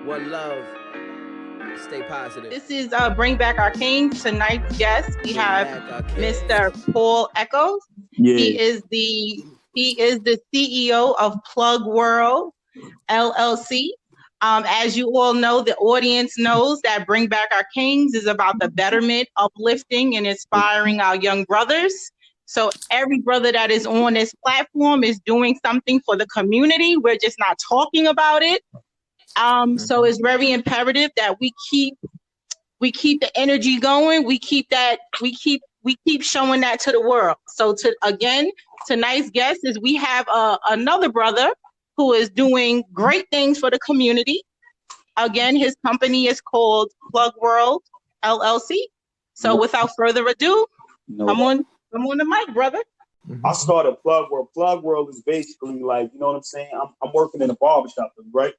One love. Stay positive. This is Bring Back Our Kings. Tonight's guest, we have Mr. Paul Echols. Yeah. He is the CEO of PLUGWORLD LLC. As you all know, the audience knows that Bring Back Our Kings is about the betterment, uplifting, and inspiring our young brothers. So every brother that is on this platform is doing something for the community. We're just not talking about it. So it's very imperative that we keep the energy going. We keep showing that to the world. So tonight's guest is we have another brother who is doing great things for the community. Again, his company is called PLUGWORLD LLC. So without further ado, come on the mic, brother. I started PLUGWORLD. PLUGWORLD is basically like, you know what I'm saying? I'm working in a barbershop, right?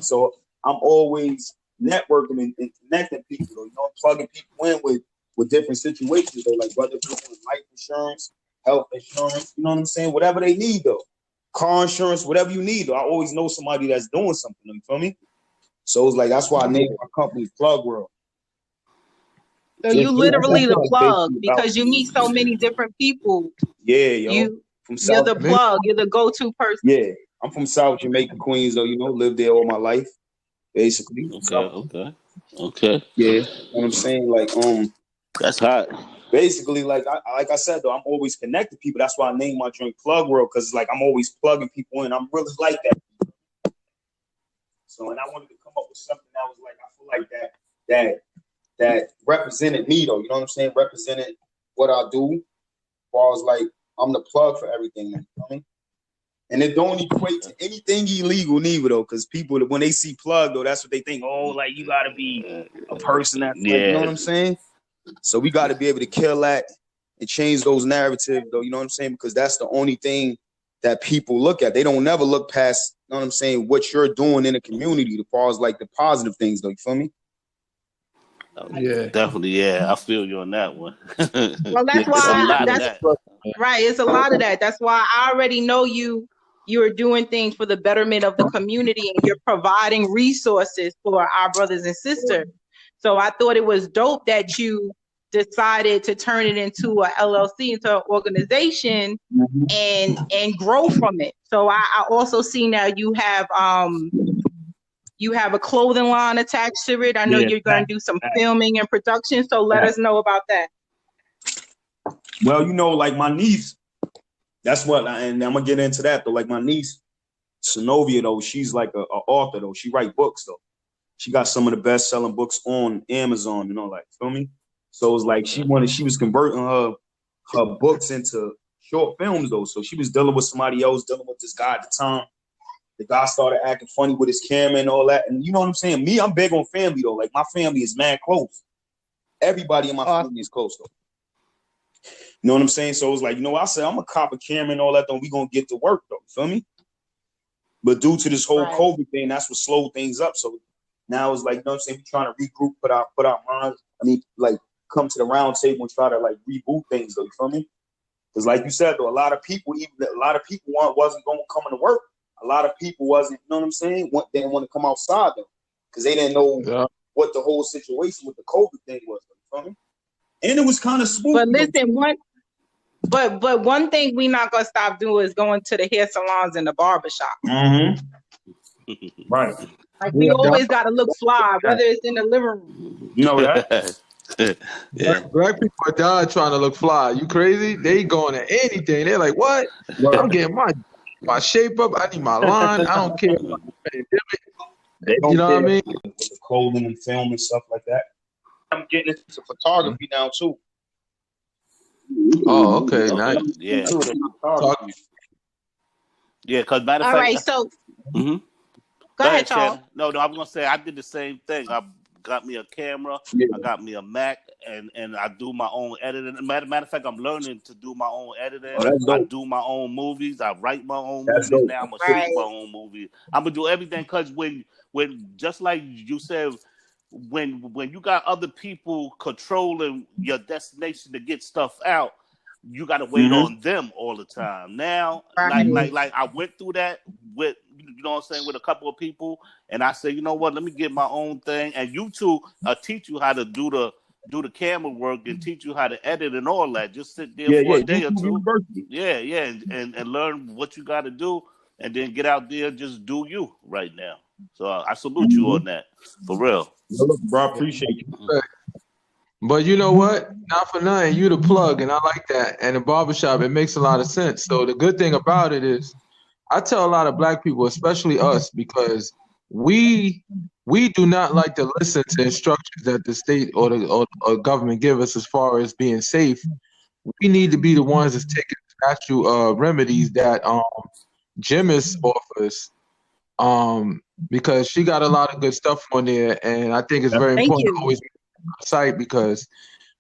So I'm always networking and connecting people, you know, plugging people in with different situations, though, like whether it's life insurance, health insurance, you know what I'm saying? Whatever they need, though. Car insurance, whatever you need, though. I always know somebody that's doing something, you feel me? So it's like, that's why I named my company PLUGWORLD. So you literally the plug because you meet so many different people. Yeah, yo. You're the plug. You're the go-to person. Yeah, I'm from South Jamaica, Queens, though. You know, lived there all my life, basically. Okay. Yeah, you know what I'm saying? Like, that's hot. Basically, like I said, though, I'm always connected people. That's why I named my joint PLUGWORLD, because like I'm always plugging people in. I'm really like that. So, and I wanted to come up with something that was like, I feel like that represented me, though. You know what I'm saying? Represented what I do. As far as like, I'm the plug for everything. You know what I mean? And it don't equate to anything illegal neither, though, because people, when they see plug, though, that's what they think. Oh, like you got to be a person that's like, you know what I'm saying? So we got to be able to kill that and change those narratives, though, you know what I'm saying? Because that's the only thing that people look at. They don't never look past, you know what I'm saying, what you're doing in the community as far as like the positive things, though, you feel me? Yeah, definitely. Yeah, I feel you on that one. Well, that's why right. It's a lot of that. That's why I already know you're doing things for the betterment of the community and you're providing resources for our brothers and sisters. So I thought it was dope that you decided to turn it into a LLC, into an organization, and grow from it. So I also see now you have a clothing line attached to it. I know you're going to do some filming and production. So let us know about that. Well, you know, like my niece, that's what, and I'm gonna get into that though. Like my niece, Synovia, though, she's like a author though. She write books though. She got some of the best selling books on Amazon, you know, like, feel me? So it's like she was converting her books into short films though. So she was dealing with somebody else, dealing with this guy at the time. The guy started acting funny with his camera and all that. And you know what I'm saying? Me, I'm big on family though. Like my family is mad close. Everybody in my family is close though. You know what I'm saying? So it was like, you know what I said? I'm gonna cop a camera and all that, though. We gonna get to work though. Feel me? But due to this whole COVID thing, that's what slowed things up. So now it's like, you know what I'm saying? We trying to regroup, put our minds. I mean, like come to the round table and try to like reboot things though. You feel me? Because like you said though, a lot of people wasn't going to come into work. A lot of people wasn't. You know what I'm saying? They didn't want to come outside though, because they didn't know what the whole situation with the COVID thing was. You feel me? And it was kind of smooth. But listen, But one thing we're not gonna stop doing is going to the hair salons and the barbershop. Right. Like we always gotta look fly, whether it's in the living room. You know that? Yeah. Black people are dying trying to look fly. You crazy? They going to anything. They're like, what? I'm getting my shape up. I need my line. I don't care about the pandemic. You know what I mean? With the clothing and film and stuff like that. I'm getting into photography now too. Oh, okay. Nice. Yeah. Yeah, because matter of fact. All right, so go ahead, Charles. No, I was gonna say I did the same thing. I got me a camera, I got me a Mac, and I do my own editing. Matter of fact, I'm learning to do my own editing. I do my own movies. I write my own movies now. I'm gonna shoot my own movies. I'm gonna do everything because when just like you said, when you got other people controlling your destination to get stuff out, you got to wait on them all the time. Now, like I went through that with, you know what I'm saying, with a couple of people, and I said, you know what, let me get my own thing, and you two teach you how to do the camera work and teach you how to edit and all that. Just sit there for a day or two. And learn what you got to do, and then get out there, just do you right now. So I salute you on that, for real. Look, bro, I appreciate you. But you know what? Not for nothing, you the plug, and I like that. And the barbershop, it makes a lot of sense. So the good thing about it is, I tell a lot of black people, especially us, because we do not like to listen to instructions that the state or the government give us as far as being safe. We need to be the ones that's taking natural remedies that Jimis offers, because she got a lot of good stuff on there, and I think it's very important to always be on the site, because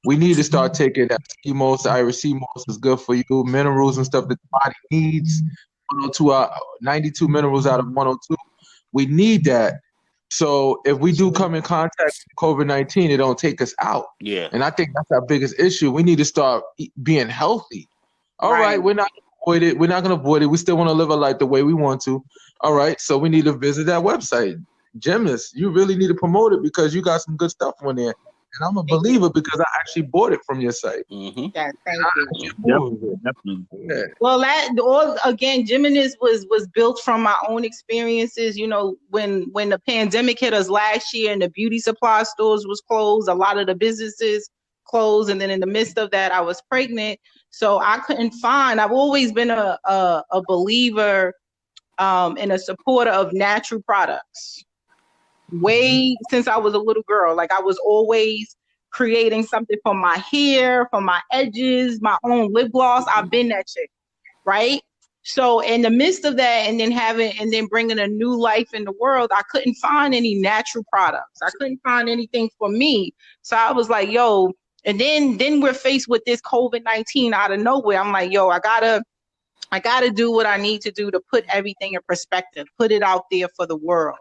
we need to start taking that sea moss. The Irish sea moss is good for you, minerals and stuff that the body needs. 92 minerals out of 102. We need that. So if we do come in contact with COVID-19, it don't take us out. Yeah. And I think that's our biggest issue. We need to start being healthy. All right, we're not going to avoid it. We're not going to avoid it. We still want to live a life the way we want to. All right, so we need to visit that website. Jimis, you really need to promote it, because you got some good stuff on there. And I'm a believer because I actually bought it from your site. Yeah, thank you. Definitely. Yeah. Well, again, Jimenez was built from my own experiences. You know, when the pandemic hit us last year and the beauty supply stores was closed, a lot of the businesses closed, and then in the midst of that, I was pregnant, so I couldn't find. I've always been a believer and a supporter of natural products. Way since I was a little girl, like I was always creating something for my hair, for my edges, my own lip gloss. I've been that chick, right? So in the midst of that, and then bringing a new life in the world, I couldn't find any natural products. I couldn't find anything for me. So I was like, yo, and then we're faced with this COVID-19 out of nowhere. I'm like, yo, I gotta do what I need to do to put everything in perspective, put it out there for the world.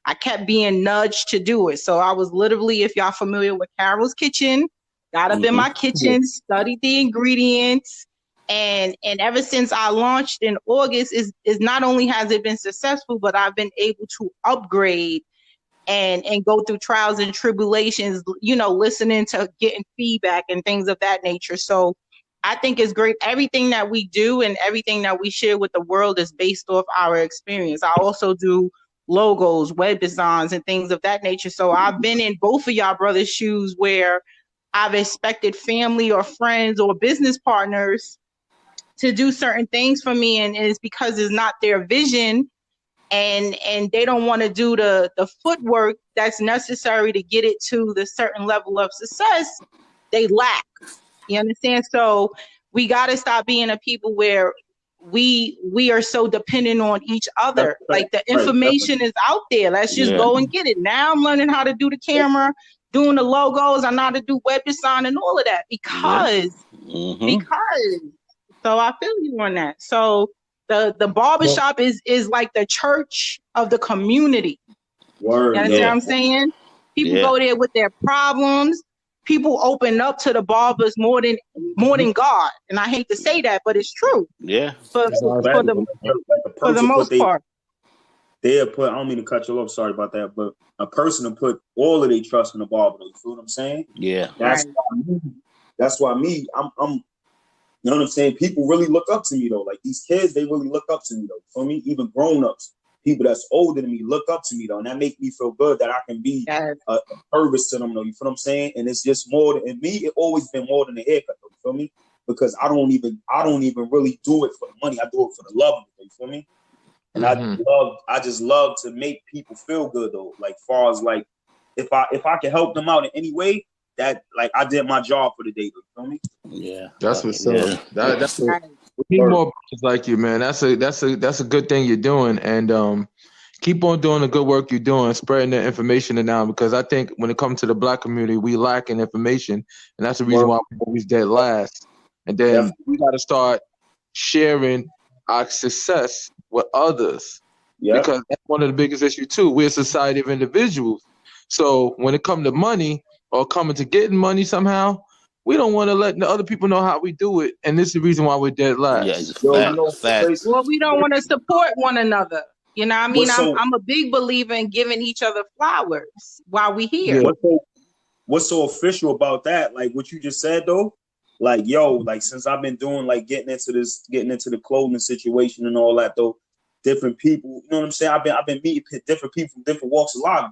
I kept being nudged to do it. So I was literally, if y'all familiar with Carol's Kitchen, got up in my kitchen, studied the ingredients, and ever since I launched in August, is not only has it been successful, but I've been able to upgrade and go through trials and tribulations, you know, listening to getting feedback and things of that nature. So I think it's great. Everything that we do and everything that we share with the world is based off our experience. I also do logos, web designs, and things of that nature. So I've been in both of y'all brothers' shoes where I've expected family or friends or business partners to do certain things for me, and it's because it's not their vision, and they don't want to do the footwork that's necessary to get it to the certain level of success. They lack. You understand? So we got to stop being a people where we are so dependent on each other. Like the information is out there. Let's just go and get it. Now I'm learning how to do the camera, doing the logos. I know how to do web design and all of that because. So I feel you on that. So the barbershop is like the church of the community. Word, you understand what I'm saying? People go there with their problems. People open up to the barbers more than God, and I hate to say that, but it's true. Yeah, for the most part. They'll put. I don't mean to cut you off. Sorry about that, but a person will put all of their trust in the barber. You feel what I'm saying? Yeah. That's why me. I'm. You know what I'm saying? People really look up to me though. Like these kids, they really look up to me though. For me, even grown-ups. People that's older than me look up to me though, and that make me feel good that I can be a service to them though. You feel what I'm saying? And it's just more than, and me, it always been more than a haircut though. You feel me? Because I don't even really do it for the money. I do it for the love of it. You feel me? And I just love to make people feel good though. Like far as like if I can help them out in any way, that like I did my job for the day. You feel me? Yeah, that's what's up. That's we need more brothers like you, man. That's a good thing you're doing, and keep on doing the good work you're doing, spreading the information around. Because I think when it comes to the Black community, we lack in information, and that's the reason why we're always dead last. And then we got to start sharing our success with others, because that's one of the biggest issues too. We're a society of individuals, so when it comes to money or coming to getting money somehow, we don't want to let the other people know how we do it, and this is the reason why we're dead last. Yeah, it's Yo, fact, you know, fact. Well, we don't want to support one another. You know what I mean? So- I'm a big believer in giving each other flowers while we here. Yeah. What's so official about that? Like what you just said though, like yo, like since I've been doing like getting into the clothing situation and all that though, different people, you know what I'm saying? I've been meeting different people from different walks of lives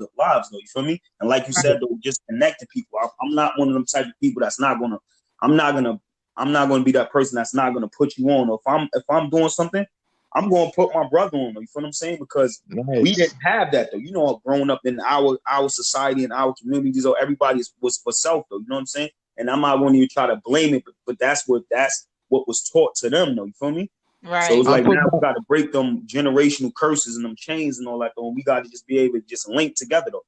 though, you feel me? And like you said though, just connecting people. I'm not one of them type of people that's not gonna, I'm not gonna be that person that's not gonna put you on. Or if I'm doing something, I'm gonna put my brother on. You feel what I'm saying? Because we didn't have that though. You know, growing up in our society and our communities, or everybody was for self though. You know what I'm saying? And I'm not going to even try to blame it, but that's what was taught to them though. You feel me? Right. So it's like now we got to break them generational curses and them chains and all that though. And we got to just be able to just link together though.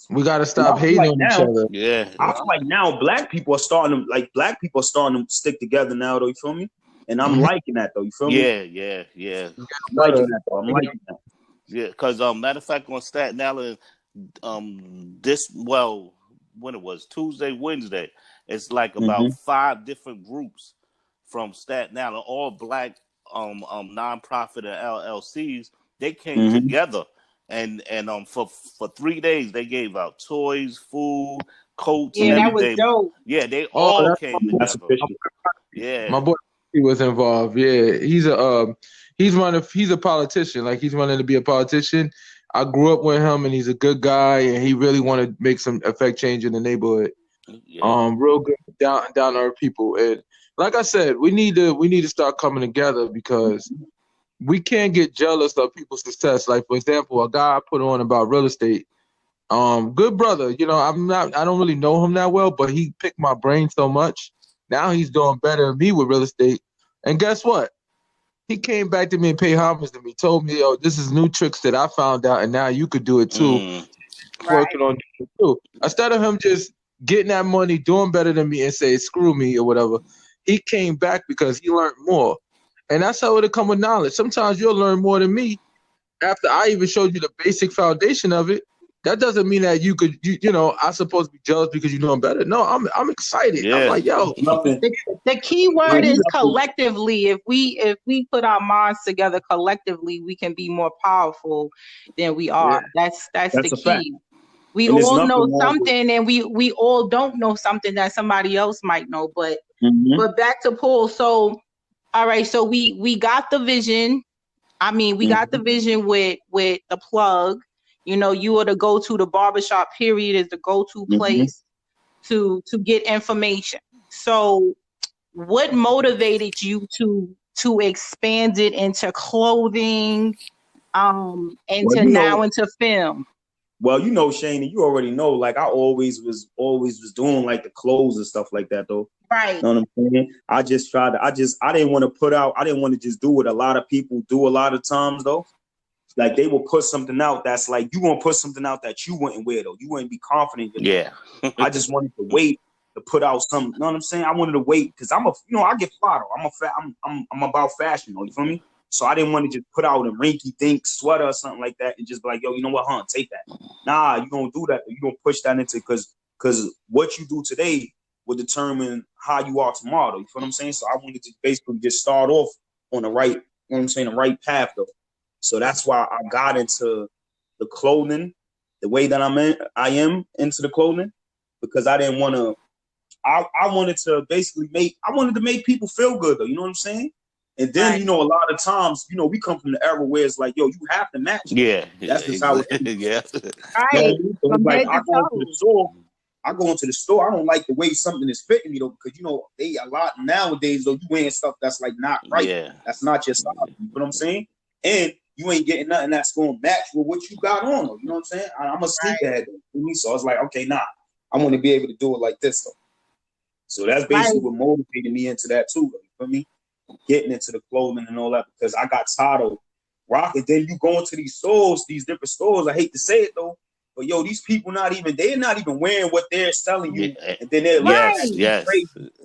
We got to stop hating on each other. Yeah. I feel like now black people are starting to stick together now though. You feel me? And I'm liking that though. You feel me? Yeah. I'm liking that though. I'm liking that. Yeah, because matter of fact, on Staten Island, when it was Tuesday, Wednesday, it's like about 5 different groups from Staten Island, all black nonprofit and LLCs. They came together and for 3 days they gave out toys, food, coats, and that everything. was dope. Yeah, they all came together. Yeah, My boy, he was involved. Yeah, he's a politician. Like he's wanting to be a politician. I grew up with him, and he's a good guy, and he really want to make some effect change in the neighborhood. Yeah. Real good, down to earth people. And like I said, we need to start coming together because we can't get jealous of people's success. Like for example, a guy I put on about real estate. Good brother. You know, I don't really know him that well, but he picked my brain so much. Now he's doing better than me with real estate. And guess what? He came back to me and paid homage to me. Told me, "Oh, this is new tricks that I found out, and now you could do it too." Working on it too. Instead of him just getting that money, doing better than me, and say screw me or whatever, he came back because he learned more. And that's how it'll come with knowledge. Sometimes you'll learn more than me after I even showed you the basic foundation of it. That doesn't mean that you know, I'm supposed to be jealous because you know I'm better. No, I'm excited. Yeah. I'm like, yo. The key word is collectively. If we put our minds together collectively, we can be more powerful than we are. Yeah. That's the key. Fact. We all know something, and we all don't know something that somebody else might know. But back to Paul. So, all right. So we got the vision. I mean, we got the vision with the plug. You know, you are to go to the barbershop. Period is the go-to place to get information. So, what motivated you to expand it into clothing, into film? Well, you know, Shane, you already know, like I always was doing like the clothes and stuff like that though. Right. You know what I'm saying? I didn't want to just do what a lot of people do a lot of times though. Like they will put something out that's like, you gonna put something out that you wouldn't wear though. You wouldn't be confident. Yeah. I just wanted to wait to put out something. You know what I'm saying? I wanted to wait because I get fly though. I'm about fashion though. You feel me? So I didn't want to just put out a rinky-dink sweater or something like that and just be like, yo, you know what, take that. Nah, you gonna do that. You gonna push that into because what you do today will determine how you are tomorrow. You feel what I'm saying? So I wanted to basically just start off on the right, you know what I'm saying, the right path though. So that's why I got into the clothing, the way that I am into the clothing, because I didn't want to. I wanted to basically make people feel good though. You know what I'm saying? And then, you know, a lot of times, you know, we come from the era where it's like, yo, you have to match. Yeah. That's just how it is. Yeah. Right. So like, I go into the store. I don't like the way something is fitting me though, because, you know, a lot nowadays, though, you wearing stuff that's like not right. Yeah. That's not your style. You know what I'm saying? And you ain't getting nothing that's going to match with what you got on though. You know what I'm saying? I'm a sneakerhead though. So I was like, okay, I want to be able to do it like this though. So that's basically what motivated me into that too. Though, you feel me? Getting into the clothing and all that, because I got tired of rocking. Then you go into these stores, these different stores. I hate to say it though, but yo, these people they're not even wearing what they're selling you, and then they're like, crazy.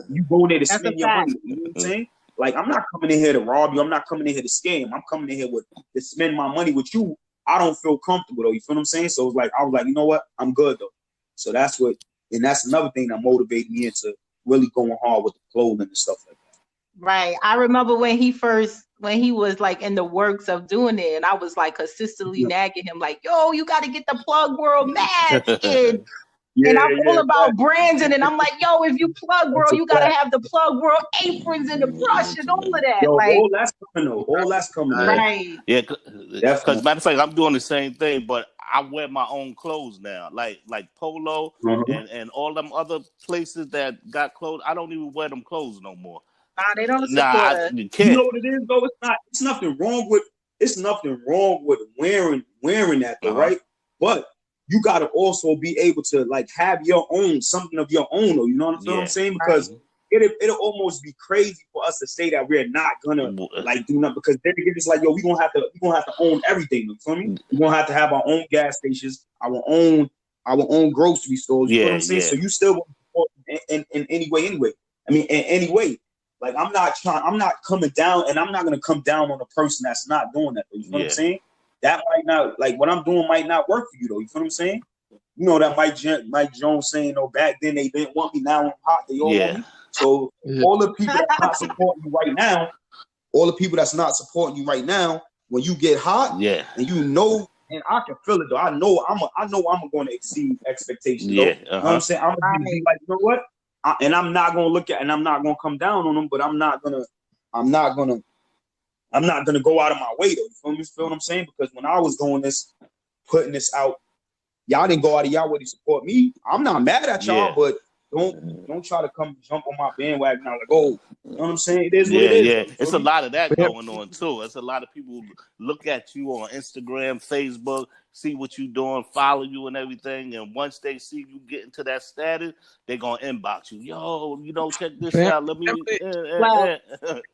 You go there to spend your money. You know what I'm saying? Like, I'm not coming in here to rob you. I'm not coming in here to scam. I'm coming in here to spend my money with you. I don't feel comfortable though. You feel what I'm saying? So it's like I was like, you know what? I'm good though. So that's another thing that motivated me into really going hard with the clothing and stuff like that. Right. I remember when he was like in the works of doing it, and I was like consistently nagging him, like, yo, you got to get the Plug World match. And I'm all about branding, and I'm like, yo, if you Plug World, you got to have the Plug World aprons and the brush and all of that. Yo, like, all that's coming though. All that's coming. Right. Yeah, because matter of fact, I'm doing the same thing, but I wear my own clothes now, like Polo and all them other places that got clothes. I don't even wear them clothes no more. Nah, they don't support us. You know what it is though? It's nothing wrong with wearing that though, right? But you gotta also be able to like have your own, something of your own though. You know what I'm saying? Because it'll almost be crazy for us to say that we're not gonna like do nothing, because then it's like, yo, we gonna have to own everything. You feel me? We're gonna have to have our own gas stations, our own grocery stores. You know what I'm saying? So you still want to support in any way anyway. I mean, in any way. Like I'm not coming down, and I'm not gonna come down on a person that's not doing that. You know what I'm saying? That might not, like what I'm doing might not work for you though. You feel what I'm saying? You know that Mike Jones saying, "Oh, back then they didn't want me, now I'm hot, they all want me." So all the people that's not supporting you right now, when you get hot, and you know, and I can feel it though. I know I'm going to exceed expectations. Though. You know what I'm saying? I'm gonna be like, you know what? And I'm not gonna look at, and I'm not gonna come down on them, but I'm not gonna go out of my way though. You feel what I'm saying? Because when I was doing this, putting this out, y'all didn't go out of y'all way to support me. I'm not mad at y'all, but don't try to come jump on my bandwagon now, like, oh, you know what I'm saying? It is what it is. Yeah, it's a lot of that going on too. It's a lot of people look at you on Instagram, Facebook, see what you doing, follow you and everything, and once they see you get into that status, they're gonna inbox you. Yo, check this out. Let me.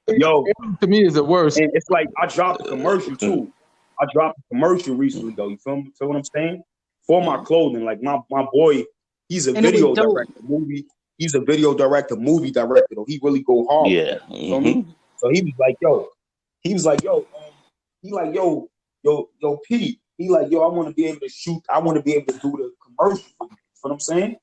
Yo, to me is the worst. And it's like I dropped a commercial too. I dropped a commercial recently though. You feel what I'm saying? For my clothing, like my boy. He's a video director, movie. He's a video director, movie director. Though he really go hard. Yeah. So he was like, yo, Pete. He like, yo, I want to be able to shoot. I want to be able to do the commercial. You know what I'm saying?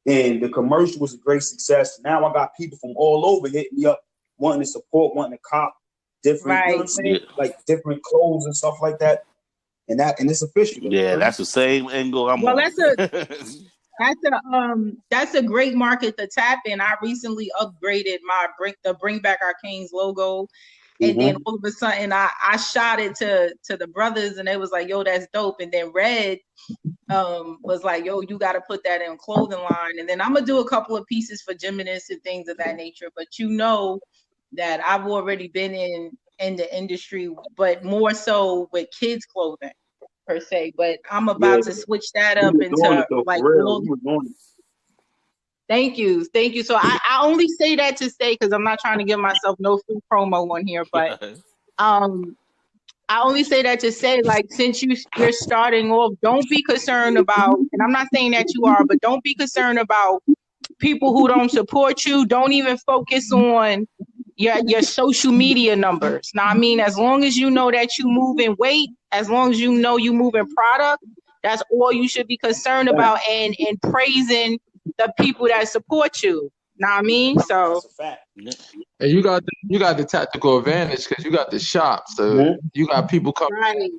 And the commercial was a great success. Now I got people from all over hitting me up, wanting to support, wanting to cop different. You know what I'm saying? Like different clothes and stuff like that. And it's official. Yeah, that's the same angle I'm on. That's a great market to tap in. I recently upgraded the Bring Back Our Kings logo, and then all of a sudden I shot it to the brothers, and they was like, "Yo, that's dope." And then Red was like, "Yo, you got to put that in clothing line." And then I'm gonna do a couple of pieces for gymnasts and things of that nature. But you know that I've already been in the industry, but more so with kids clothing per se, but I'm about to switch that up into like Thank you. So I only say that to say, because I'm not trying to give myself no free promo on here, but I only say that to say, like, since you're starting off, don't be concerned about, and I'm not saying that you are, but don't be concerned about people who don't support you. Don't even focus on your social media numbers. Now, I mean, as long as you know that you move in weight, as long as you know you move in product, that's all you should be concerned about, and praising the people that support you. Know what I mean? So, and you got the tactical advantage because you got the shop, so you got people coming,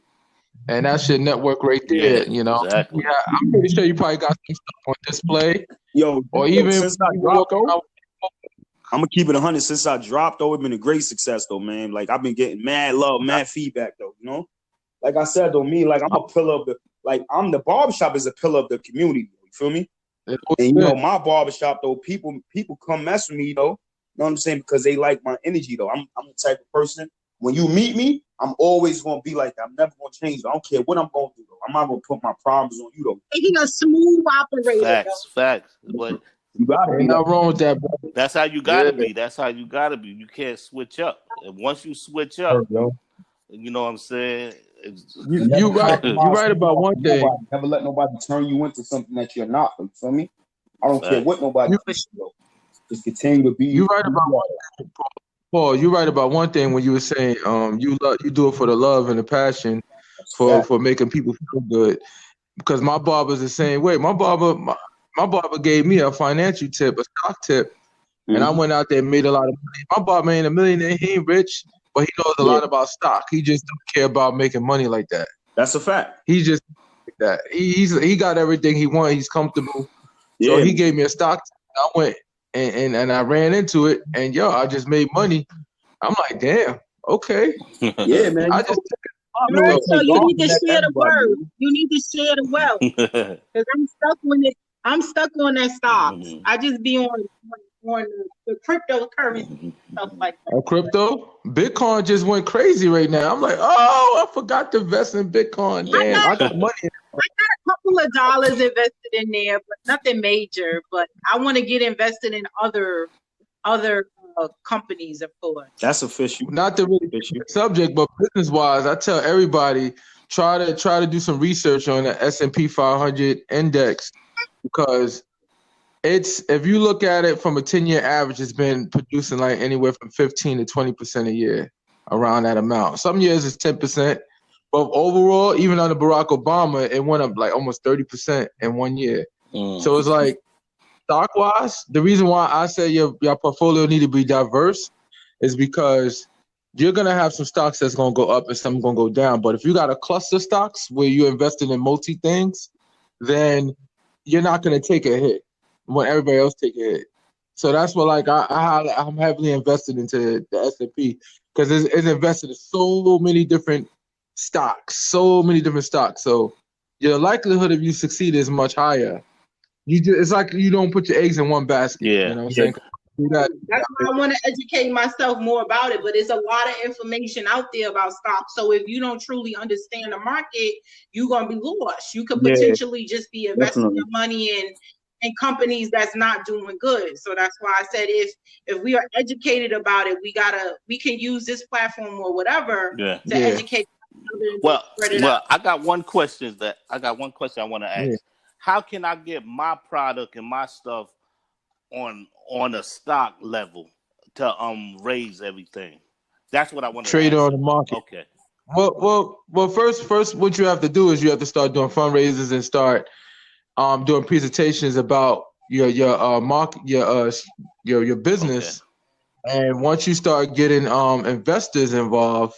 and that's your network right there. Yeah, you know, exactly. I'm pretty sure you probably got some stuff on display. Yo, or even I'm gonna keep it 100. Since I dropped, though, it's been a great success, though, man. Like I've been getting mad love, mad feedback, though. You know, like I said, though, me, like I'm a pillar of the barbershop is a pillar of the community. You feel me? And you know, my barbershop, though, people come mess with me, though. You know what I'm saying? Because they like my energy, though. I'm the type of person. When you meet me, I'm always gonna be like that. I'm never gonna change. I don't care what I'm gonna do, though. I'm not gonna put my problems on you, though. He's a smooth operator. Facts. But you got it. Ain't nothing wrong with that, bro. That's how you gotta be. That's how you gotta be. You can't switch up. And once you switch up, you know what I'm saying? You right about one thing. Never let nobody turn you into something that you're not. You feel me? I don't care what nobody thinks, just continue to be. You right about one thing, Paul. You right about one thing when you were saying you do it for the love and the passion for making people feel good. Because my barber's the same way. My barber gave me a financial tip, a stock tip, And I went out there and made a lot of money. My barber ain't a millionaire. He ain't rich, but he knows a lot about stock. He just don't care about making money like that. That's a fact. He just like that. He got everything he wanted. He's comfortable. So he gave me a stock. I went and I ran into it, and I just made money. I'm like, damn, okay. Yeah, man. I just so you need to share the word. You need to share the wealth. Because I'm stuck on that stocks. I just be on the cryptocurrency stuff like that. Crypto? Bitcoin just went crazy right now. I'm like, oh, I forgot to invest in Bitcoin. Damn, I got money. I got a couple of dollars invested in there, but nothing major. But I want to get invested in other companies, of course. That's official. Not the really subject, but business wise, I tell everybody try to do some research on the S&P 500 index, because if you look at it from a 10-year average, it's been producing like anywhere from 15 to 20% a year, around that amount. Some years it's 10%, but overall, even under Barack Obama, it went up like almost 30% in 1 year. So it's like, stock wise, the reason why I say your portfolio need to be diverse is because you're gonna have some stocks that's gonna go up and some gonna go down. But if you got a cluster stocks where you're invested in multi things, then you're not gonna take a hit when everybody else take a hit. So that's what, like, I'm heavily invested into the S&P because it's invested in so many different stocks. So your likelihood of you succeed is much higher. It's like you don't put your eggs in one basket. Yeah. You know what I'm saying? That's why I want to educate myself more about it. But there's a lot of information out there about stocks. So if you don't truly understand the market, you're gonna be lost. You could potentially just be investing your money in companies that's not doing good. So that's why I said if we are educated about it, we can use this platform or whatever to educate. Well, I got one question I want to ask. How can I get my product and my stuff on a stock level to raise everything? That's what I want to trade on the market. Okay. Well, first, what you have to do is you have to start doing fundraisers and start doing presentations about your market, your business. Okay. And once you start getting investors involved,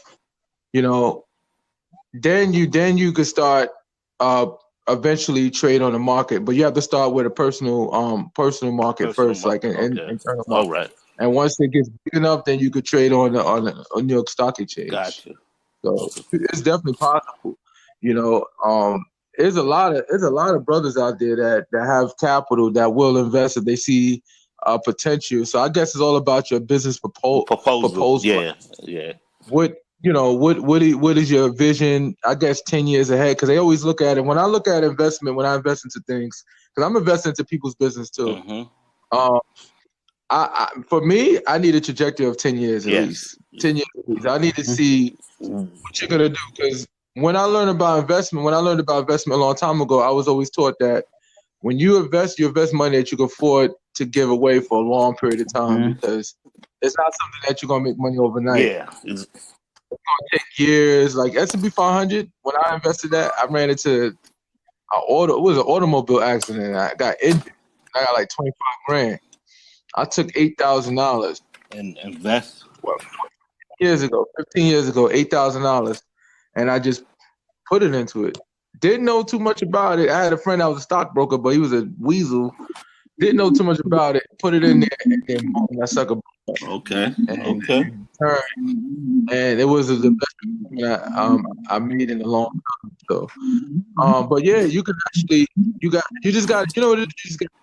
then you could start eventually trade on the market, but you have to start with a personal market first, like an internal market. All right. And once it gets big enough, then you could trade on the New York Stock Exchange. Gotcha. So it's definitely possible. There's a lot of brothers out there that have capital that will invest if they see potential. So I guess it's all about your business proposal. Yeah. What is your vision, I guess, 10 years ahead? Because they always look at it. When I look at investment, when I invest into things, because I'm investing into people's business too. For me, I need a trajectory of 10 years at least. 10 years at least. I need to see what you're going to do. Because when I learned about investment a long time ago, I was always taught that when you invest money that you can afford to give away for a long period of time, because it's not something that you're going to make money overnight. Yeah. It's gonna take years. Like S&P 500, when I invested that, I ran into an automobile accident. I got injured. I got like 25 grand. I took $8,000 and invest. 15 years ago, $8,000, and I just put it into it. Didn't know too much about it. I had a friend that was a stockbroker, but he was a weasel. Didn't know too much about it. Put it in there, and then boom, that sucker. Okay. And it was the best I made in a long time. So, but yeah, you can actually you just got to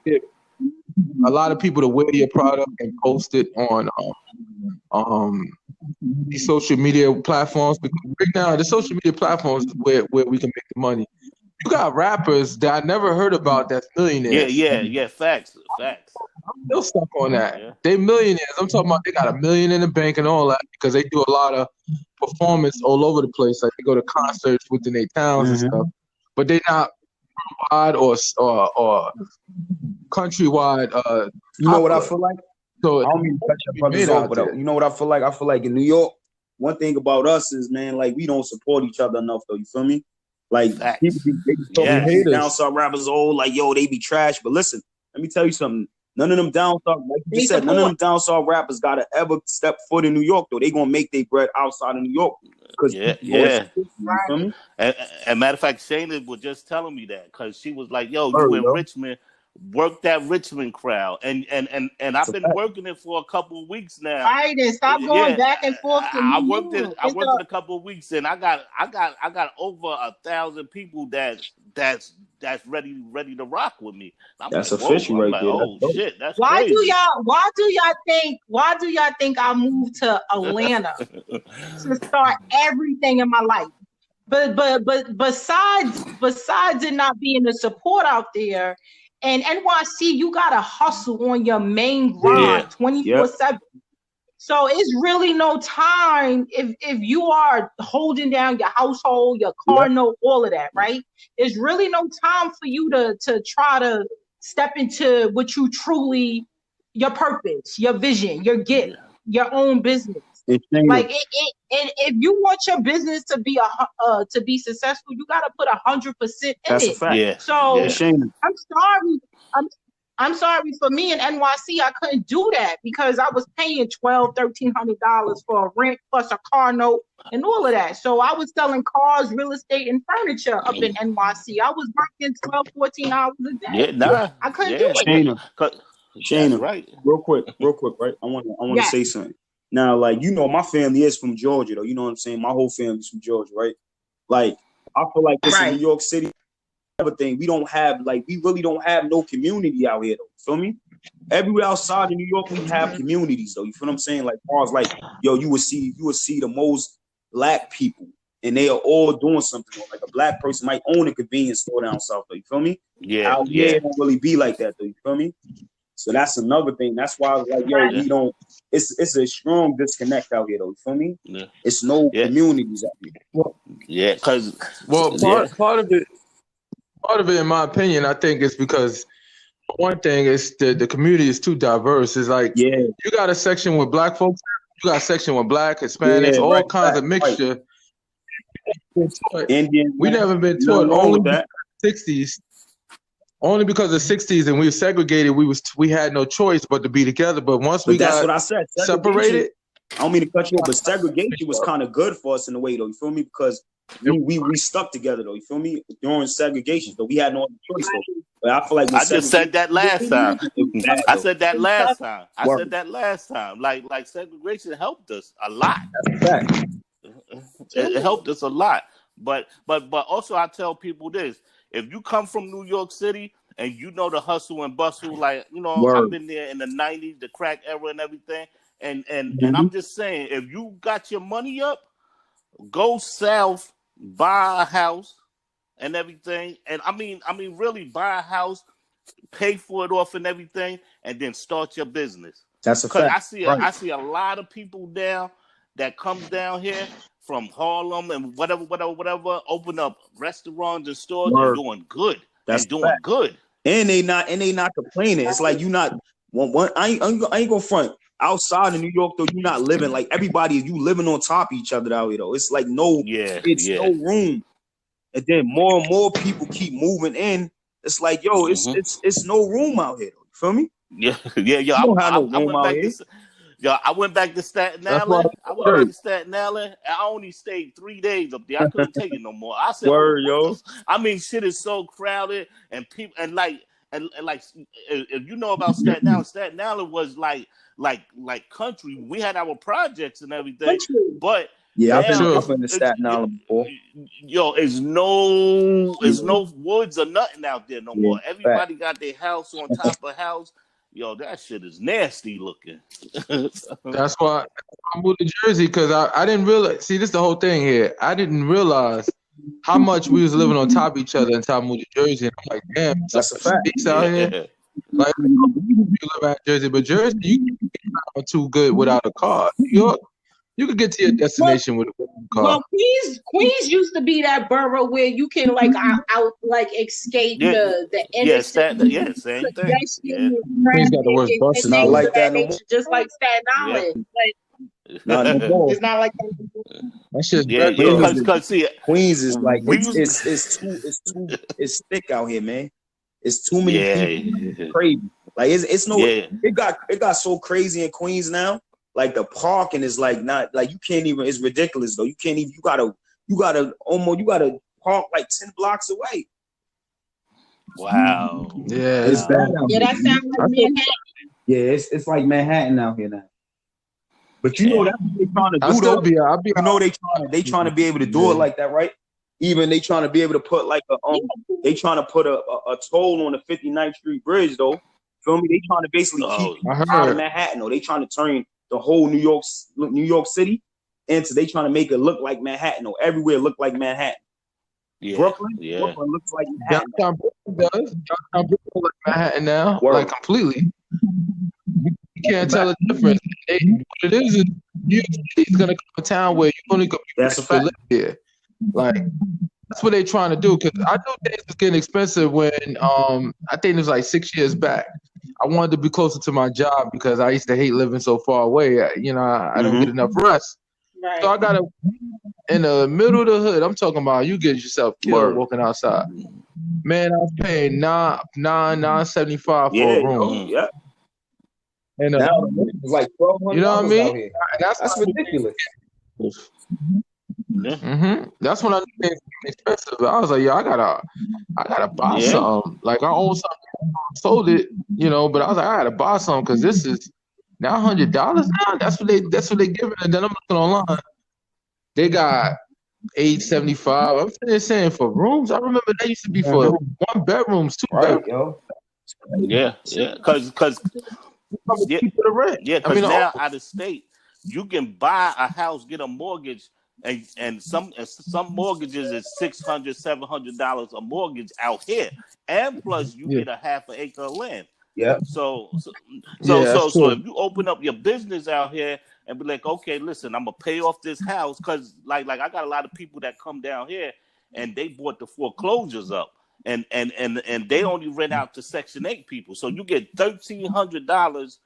get a lot of people to wear your product and post it on these social media platforms, because right now the social media platforms is where we can make the money. You got rappers that I never heard about that's millionaires. Yeah. Facts. I'm still stuck on that. Yeah. They millionaires. I'm talking about they got $1 million in the bank and all that because they do a lot of performance all over the place. Like they go to concerts within their towns and stuff, but they're not worldwide or countrywide. You know what I feel like? So I don't mean to cut your brothers off, but you know what I feel like? I feel like in New York, one thing about us is, man, like we don't support each other enough, though. You feel me? Like people be talking down south rappers, like, yo, they be trash. But listen, let me tell you something. None of them down south, like you just said, none of them down south rappers gotta ever step foot in New York though. They gonna make their bread outside of New York. Yeah. You feel me? And matter of fact, Shayna was just telling me that because she was like, "Yo, you in Richmond, work that Richmond crowd," and I've been working it for a couple of weeks now. Right, and stop going back and forth. I worked it a couple of weeks, and I got over 1,000 people that's ready to rock with me. That's official right there. Oh shit, that's why crazy. Why do y'all think I moved to Atlanta to start everything in my life? But besides it not being the support out there, and NYC, you gotta hustle on your main grind 24/7. So it's really no time if you are holding down your household, your car note, all of that, right? There's really no time for you to try to step into what you truly, your purpose, your vision, your gift, your own business. Like if you want your business to be to be successful, you got to put 100% in That's it. A fact. Yeah. So I'm sorry. I'm sorry, for me in NYC, I couldn't do that because I was paying $1,300 for a rent plus a car note and all of that. So I was selling cars, real estate, and furniture up in NYC. I was working 12, 14 hours a day. I couldn't do it. Shayna, right. real quick, right? I want to say something. Now, like, you know, my family is from Georgia, though. You know what I'm saying? My whole family's from Georgia, right? Like, I feel like this in New York City, everything, we really don't have no community out here, though. You feel me? Everywhere outside of New York, we have communities, though. You feel what I'm saying? Like, bars, like, yo, you would see the most black people, and they are all doing something. Like, a black person might own a convenience store down south, though. You feel me? Out here, it don't really be like that, though. You feel me? So that's another thing. That's why, like, yo, we don't. It's a strong disconnect out here, though. You feel me? Yeah. It's no communities out here. Because part of it, in my opinion, I think it's because one thing is the community is too diverse. It's like you got a section with black folks, you got a section with black, Hispanics, all kinds of mixture. Indian. We never been taught only that 60s. Only because of the 60s and we were segregated, we had no choice but to be together. But once we got what I said, separated. I don't mean to cut you off, but segregation was kind of good for us in a way, though. You feel me? Because we stuck together, though. You feel me? During segregation, though, we had no other choice, though. But I feel like I just said that last time. I said that last time. Like segregation helped us a lot. That's a fact. It helped us a lot. But also I tell people this. If you come from New York City and you know the hustle and bustle, like, you know, I've been there in the 90s, the crack era and everything. And I'm just saying, if you got your money up, go south, buy a house and everything. And I mean, really buy a house, pay for it off and everything, and then start your business. That's a fact. I see a lot of people down that comes down here from Harlem and whatever, open up restaurants and stores and doing good. Good. And they not complaining. It's like you not one. I ain't gonna front. Outside of New York, though, you not living like everybody. You living on top of each other out here, though. It's like no room. And then more and more people keep moving in. It's like, yo, it's no room out here, though. You feel me? Yeah. I went back to Staten Island. I only stayed 3 days up there. I couldn't take it no more. I said, I mean, shit is so crowded and people and like if you know about Staten Island was like country. We had our projects and everything, but I've been to Staten Island before. Yo, it's no woods or nothing out there no more. Everybody got their house on top of house. Yo, that shit is nasty looking. That's why I moved to Jersey, because I didn't realize. See, this is the whole thing here. I didn't realize how much we was living on top of each other until I moved to Jersey. And I'm like, damn, that's a fact. Out here. Like, you live out Jersey, but Jersey, you can't too good without a car. New York, you could get to your destination with a car. Well, Queens used to be that borough where you can escape the innocent. Same thing. Queens got the worst buses. Not like that no more. Just like Staten Island. It's not like that. That's just because see, Queens is like it's thick out here, man. It's too many people. Crazy. Like it's no. Yeah. It got so crazy in Queens now. Like the parking is like not like you can't even. It's ridiculous though. You can't even. You gotta park like 10 blocks away. Wow. Yeah, It's bad out Yeah, here. that sounds like Manhattan. Yeah, it's like Manhattan out here now. But you know that's what they trying to do though. I'll be. You know they trying to be able to do it like that, right? Even they trying to be able to put like they trying to put a toll on the 59th Street Bridge though. Feel me? They trying to basically keep out of Manhattan though. They trying to turn the whole New York City into they trying to make it look like Manhattan though. Everywhere look like Manhattan. Yeah. Brooklyn looks like Manhattan. Downtown Brooklyn like Manhattan now, Word. like completely. You can't tell the difference. What it is New York City is gonna come to a town where you're only gonna be rich to live here. Like that's what they're trying to do. Because I knew things was getting expensive when I think it was like 6 years back. I wanted to be closer to my job because I used to hate living so far away. You know, I don't get enough rest. Right. So I got in the middle of the hood. I'm talking about you get yourself killed walking outside. Man, I was paying $9.75 for a room. Yeah. And now it's like $1,200. You know what I mean? That's ridiculous. That's when I knew it was expensive. I was like, yo, I gotta buy something. Like I own something, sold it, you know. But I was like, I gotta buy something because this is now $100 now. That's what they giving. And then I'm looking online. They got $875. I'm just saying for rooms. I remember that used to be for 1 bedrooms, 2 bedrooms. Yo. Yeah, because now out of state, you can buy a house, get a mortgage, and some mortgages is $600, $700 a mortgage out here, and plus you get a half an acre of land. Yeah. So if you open up your business out here and be like, okay, listen, I'm gonna pay off this house because like I got a lot of people that come down here and they bought the foreclosures up. And they only rent out to Section 8 people. So you get $1,300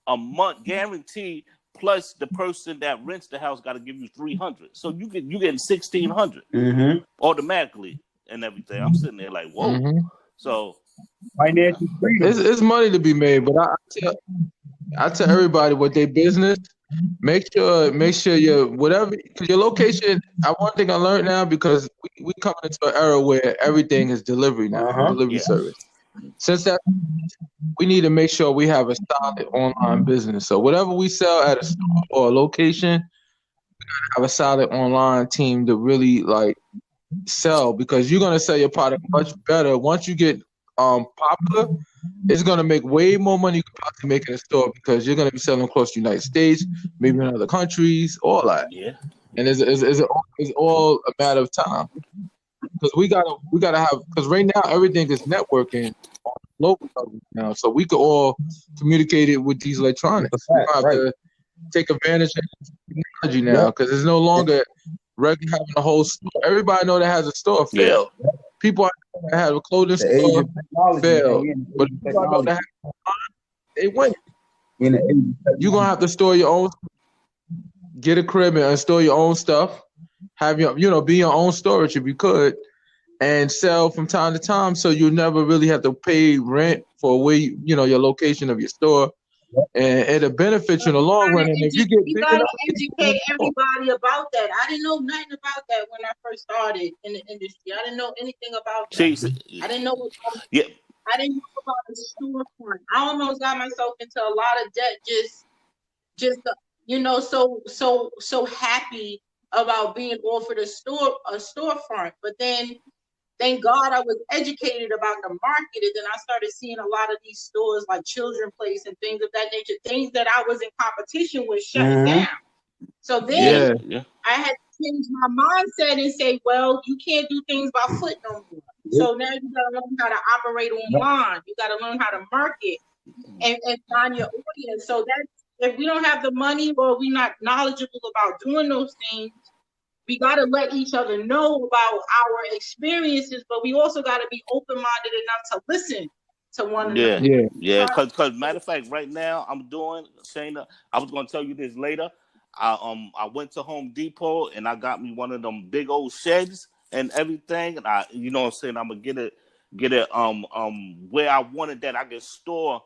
a month guaranteed, plus the person that rents the house got to give you $300. So you getting $1,600 automatically and everything. I'm sitting there like, whoa. So financial freedom. It's money to be made, but I tell everybody what they business. Make sure you whatever, because your location. One thing I learned now, because we coming into an era where everything is delivery now, delivery service. Since that, we need to make sure we have a solid online business. So whatever we sell at a store or a location, we gotta have a solid online team to really like sell, because you're gonna sell your product much better once you get popular. It's gonna make way more money you could possibly make in a store, because you're gonna be selling across the United States, maybe in other countries, all that. Yeah. And it's all a matter of time, because we gotta have, because right now everything is networking on local level now, so we could all communicate it with these electronics. We have to take advantage of technology now, because it's no longer regular having a whole store. Everybody know that has a store failed. People that have a clothing store failed, but people know that they win. You're gonna have to store your own, get a crib and store your own stuff. Have your, be your own storage if you could, and sell from time to time, so you never really have to pay rent for where your location of your store. And it'll benefit you in the long run. And if you gotta educate everybody about that. I didn't know nothing about that when I first started in the industry. I didn't know anything about that. I didn't know I didn't know about the storefront. I almost got myself into a lot of debt so happy about being offered a storefront. But then thank God I was educated about the market, and then I started seeing a lot of these stores like Children Place and things of that nature, things that I was in competition with shutting down. So then I had to change my mindset and say, well, you can't do things by foot no more. So now you gotta learn how to operate online. You gotta learn how to market and find your audience. So that if we don't have the money or we're not knowledgeable about doing those things, we got to let each other know about our experiences, but we also got to be open-minded enough to listen to one another. Yeah. Because matter of fact, right now I'm doing, Shayna, I was going to tell you this later. I went to Home Depot and I got me one of them big old sheds and everything. And I'm going to get it where I wanted that I can store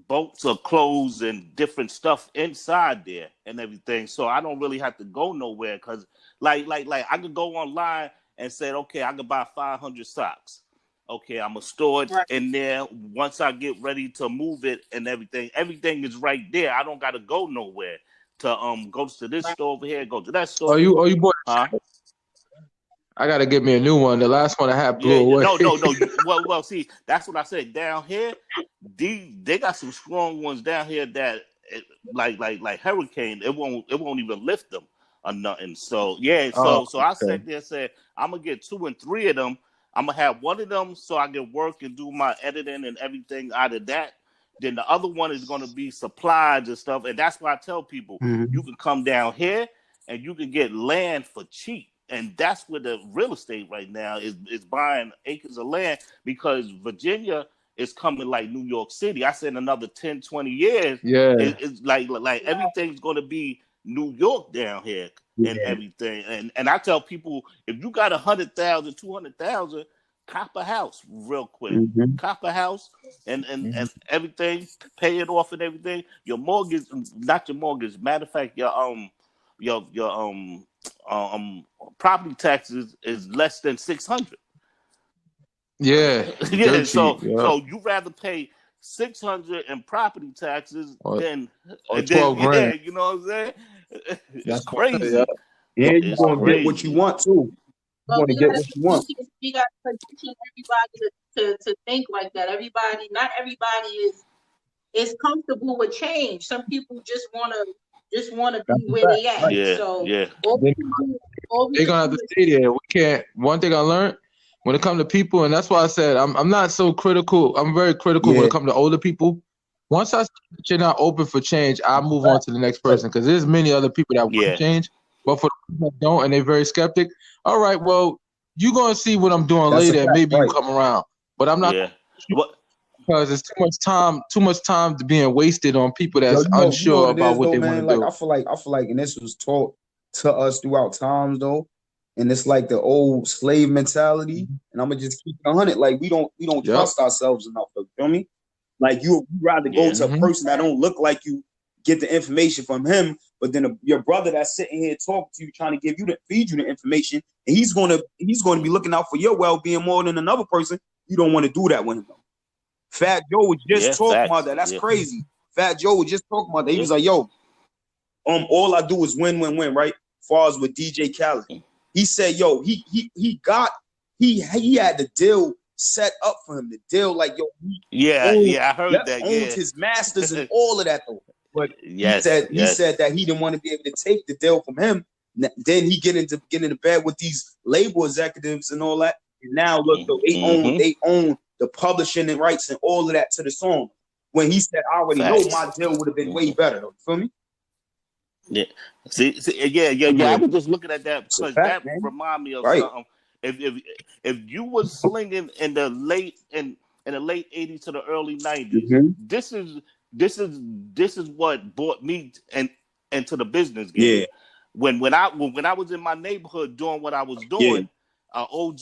boats of clothes and different stuff inside there and everything. So I don't really have to go nowhere because like I could go online and say, okay, I could buy 500 socks. Okay, I'm gonna store it in there. Once I get ready to move it and everything is right there. I don't gotta go nowhere to go to this store over here, go to that store. Oh, you bought it? Huh? I gotta get me a new one. The last one I had blew away. No. Well, see, that's what I said. Down here, they got some strong ones down here that like hurricane. It won't even lift them or nothing. So yeah, so I sat there and said I'm gonna get 2 and 3 of them. I'm gonna have one of them so I can work and do my editing and everything out of that. Then the other one is gonna be supplies and stuff. And that's why I tell people you can come down here and you can get land for cheap. And that's where the real estate right now is buying acres of land because Virginia is coming like New York City. I said another 10, 20 years. Yeah. It's like everything's going to be New York down here and everything. And I tell people, if you got 100,000, 200,000, cop a house real quick. Cop a house and everything, pay it off and everything. Your mortgage, not your mortgage. Matter of fact, your property taxes is less than 600. Yeah. Yeah. So you rather pay 600 in property taxes than 12 grand. Yeah, you know what I'm saying? It's crazy. crazy. Yeah, you're gonna get what you want too. You're gonna get what you want. We got to position everybody to think like that. Not everybody is comfortable with change. Some people just want to be where they at. Yeah, so yeah. They're gonna have to stay there. We can't. One thing I learned when it comes to people, and that's why I said I'm not so critical. I'm very critical when it comes to older people. Once I see that you're not open for change, I move on to the next person because there's many other people that want to change, but for the people that don't and they're very skeptic. All right, well, you're gonna see what I'm doing later, and maybe you come around. But I'm not. Yeah. Because it's too much time to being wasted on people that's unsure about what they want to do. I feel like, and this was taught to us throughout times though, and it's like the old slave mentality. And I'm gonna just keep it 100. Like we don't trust ourselves enough. You feel me? Like you rather go to a person that don't look like you, get the information from him, but then your brother that's sitting here talking to you, trying to feed you the information, and he's gonna be looking out for your well-being more than another person. You don't want to do that with him though. Fat Joe was just talking about that. That's crazy. Fat Joe was just talking about that. He was like, yo, all I do is win, right? As far as with DJ Khaled. He said, yo, he had the deal set up for him. The deal, like, yo, I heard that. Owned his masters and all of that though. But he said that he didn't want to be able to take the deal from him. Then he get into bed with these label executives and all that. And now look, though, they own the publishing and rights and all of that to the song. When he said, I already know my deal would have been way better. You feel me? Yeah. See, I was just looking at that because that remind me of something. If you was slinging in the late 80s to the early 90s, this is what brought me into the business game. Yeah. When I was in my neighborhood doing what I was doing, OG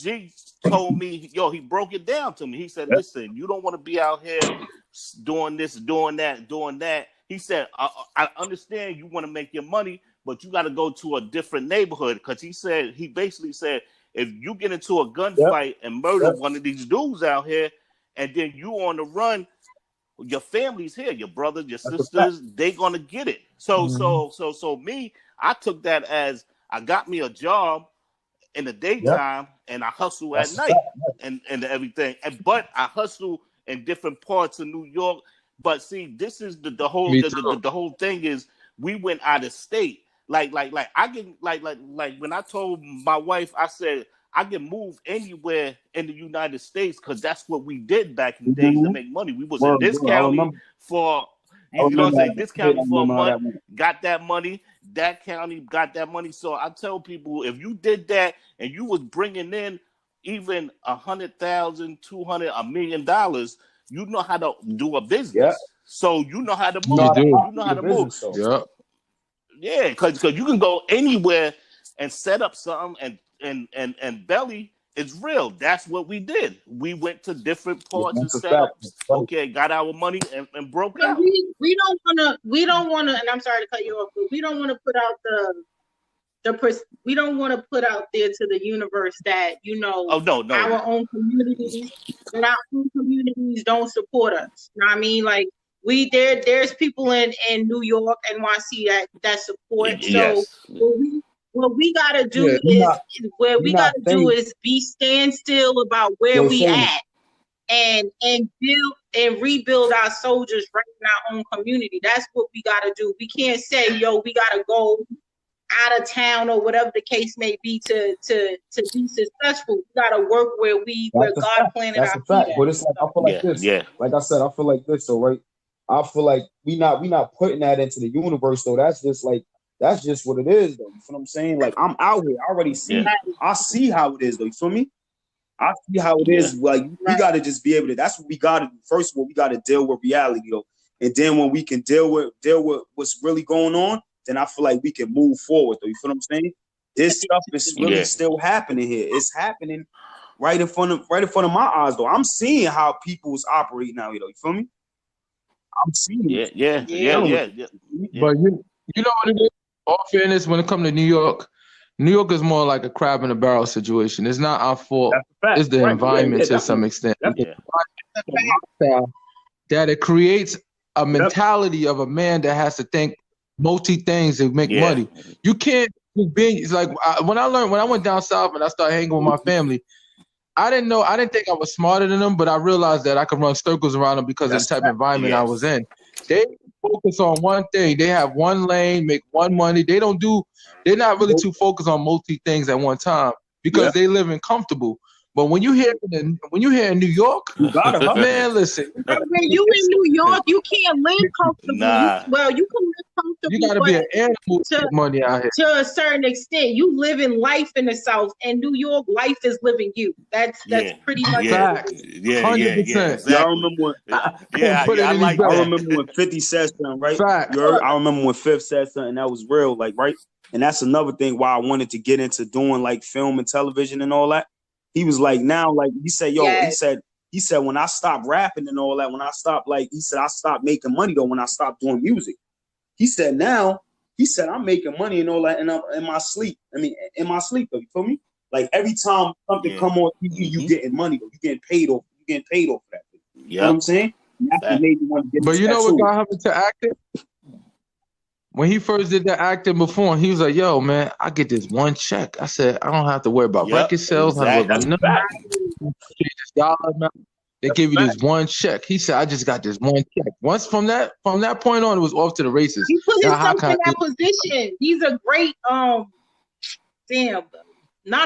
told me, he broke it down to me. He said, listen, you don't want to be out here doing this, doing that. He said, I understand you want to make your money, but you got to go to a different neighborhood. Because he basically said, if you get into a gunfight and murder one of these dudes out here, and then you on the run, your family's here, your brothers, your sisters, they gonna get it. So me, I took that as I got me a job in the daytime and I hustle at night and everything. But I hustle in different parts of New York. But see, this is the whole thing is we went out of state. Like I can like when I told my wife, I said I can move anywhere in the United States because that's what we did back in the days to make money. We was in this county for this county for a month, got that money. That county got that money. So I tell people, if you did that and you was bringing in even $100,000, $200,000, $1 million, you know how to do a business. Yeah. So you know how to move. You know how to move. Yeah, because you can go anywhere and set up something and belly It's real. That's what we did. We went to different parts and that's a fact. setups. Okay, got our money and broke But out. we don't wanna, and I'm sorry to cut you off, but we don't want to put out we don't want to put out there to the universe that, you know, no. our own communities don't support us. You know what I mean? Like there's people in New York, NYC that support. So what we gotta do is be standstill about where we at and build and rebuild our soldiers right in our own community. That's what we gotta do. We can't say, yo, we gotta go out of town or whatever the case may be to be successful. We gotta work where God planted our feet. But it's like, I feel like this. Yeah. Like I said, I feel like this though, right? I feel like we not putting that into the universe though. That's just what it is though. You feel what I'm saying? Like, I'm out here. I already see. Yeah. I see how it is though. You feel me? I see how it is. Like, we gotta just be able to. That's what we gotta do. First of all, we gotta deal with reality though, and then when we can deal with what's really going on, then I feel like we can move forward though. You feel what I'm saying? This stuff is really still happening here. It's happening right in front of my eyes though. I'm seeing how people's operating now, you know. You feel me? I'm seeing it. Yeah. But you know what it is? All fairness, when it comes to New York is more like a crab in a barrel situation. It's not our fault. It's the environment to some extent. That it creates a mentality of a man that has to think multi things to make money. You can't be. It's like when I went down south and I started hanging with my family, I didn't think I was smarter than them, but I realized that I could run circles around them because of the type of environment I was in. They focus on one thing. They have one lane, make one money. They're not really too focused on multi things at one time because they live in comfortable. But when you hear in New York, man, listen. When you in New York, you can't live comfortable. You can live comfortable. You gotta be an animal to get money out here. To a certain extent, you live in life in the South, and New York, life is living you. That's pretty much facts. 100%. Exactly. Y'all remember when? I remember when 50 said something, right? I remember when 50 said something that was real, like, right. And that's another thing why I wanted to get into doing like film and television and all that. He was like, now, like, he said, he said, when I stopped rapping and all that, when I stopped, like, he said, I stopped making money though when I stopped doing music. He said, I'm making money and all that in my sleep. I mean, in my sleep though, you feel me? Like, every time something come on TV, you getting money though. You getting paid off for that. You know what I'm saying? That's what made me want to get But you know what got him into acting? When he first did the acting before, he was like, yo, man, I get this one check. I said, I don't have to worry about record sales. Exactly. They give you this one check. He said, I just got this one check. Once from that point on, it was off to the races. He put himself in that position. He's a great, not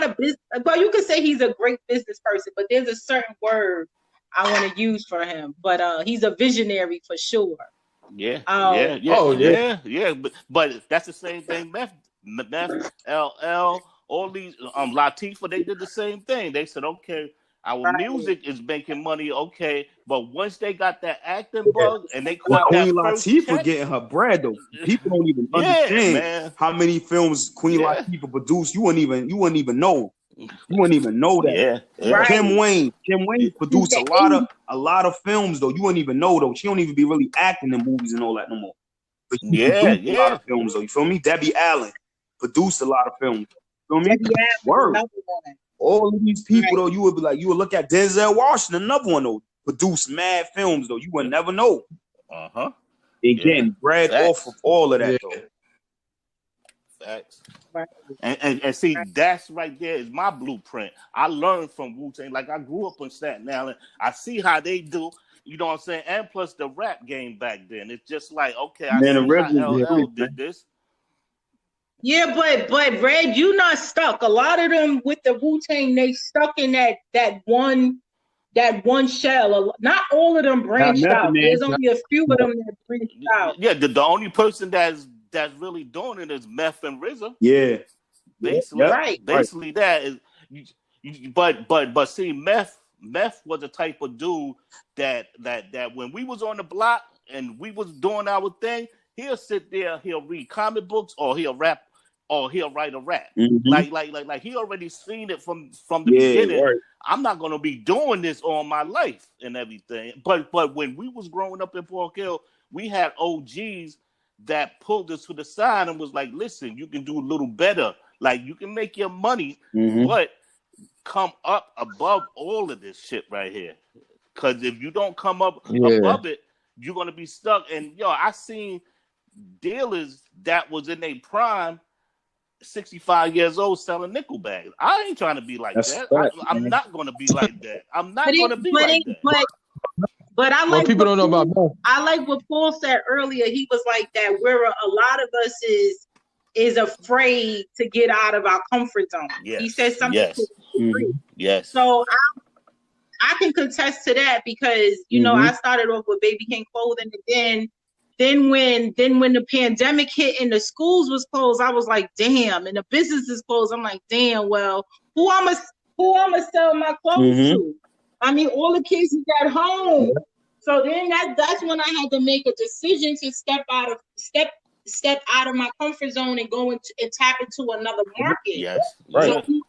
a business, but you could say he's a great business person, but there's a certain word I want to use for him. But he's a visionary for sure. Yeah. But that's the same thing. Meth, LL, all these Latifah, they did the same thing. They said, okay, our music is making money, okay, but once they got that acting bug and they caught Queen Latifah getting her bread though. People don't even understand how many films Queen Latifah produced. You wouldn't even know. You wouldn't even know that. Right. Kim Wayne produced a lot of films though. You wouldn't even know though. She don't even be really acting in movies and all that no more. But she produced a lot of films though. You feel me? Debbie Allen produced a lot of films. You feel me? Word. All of these people though, you would look at Denzel Washington, another one though, produced mad films though. You would never know. They getting bread off of all of that though. Facts. And see, that's right there is my blueprint. I learned from Wu-Tang. Like, I grew up in Staten Island. I see how they do, you know what I'm saying? And plus the rap game back then. It's just like, okay, I see how LL did this. Yeah, but Red, you not stuck. A lot of them with the Wu-Tang, they stuck in that one shell. Not all of them branched out. There's only a few of them that branched out. Yeah, the only person that's really doing it is Meth and RZA. Yeah. Basically that is but see, Meth was the type of dude that when we was on the block and we was doing our thing, he'll sit there, he'll read comic books or he'll rap or he'll write a rap. Mm-hmm. Like he already seen it from the beginning. Right. I'm not gonna be doing this all my life and everything. But when we was growing up in Park Hill, we had OGs that pulled us to the side and was like, listen, you can do a little better. Like, you can make your money, but come up above all of this shit right here. Because if you don't come up above it, you're going to be stuck. And, I seen dealers that was in their prime, 65 years old, selling nickel bags. I ain't trying to be like that. I'm not going to be like that. I'm not going to be like that. But I like people don't know about that. I like what Paul said earlier. He was like that where a lot of us is afraid to get out of our comfort zone. Yes. He said something. Yes. So I can contest to that because I started off with Baby King clothing, and then when the pandemic hit and the schools was closed, I was like, damn, and the business is closed. I'm like, damn. Well, who I'ma sell my clothes to? I mean, all the kids is at home. So then that's when I had to make a decision to step out of my comfort zone and go into and tap into another market. Yes, right. So,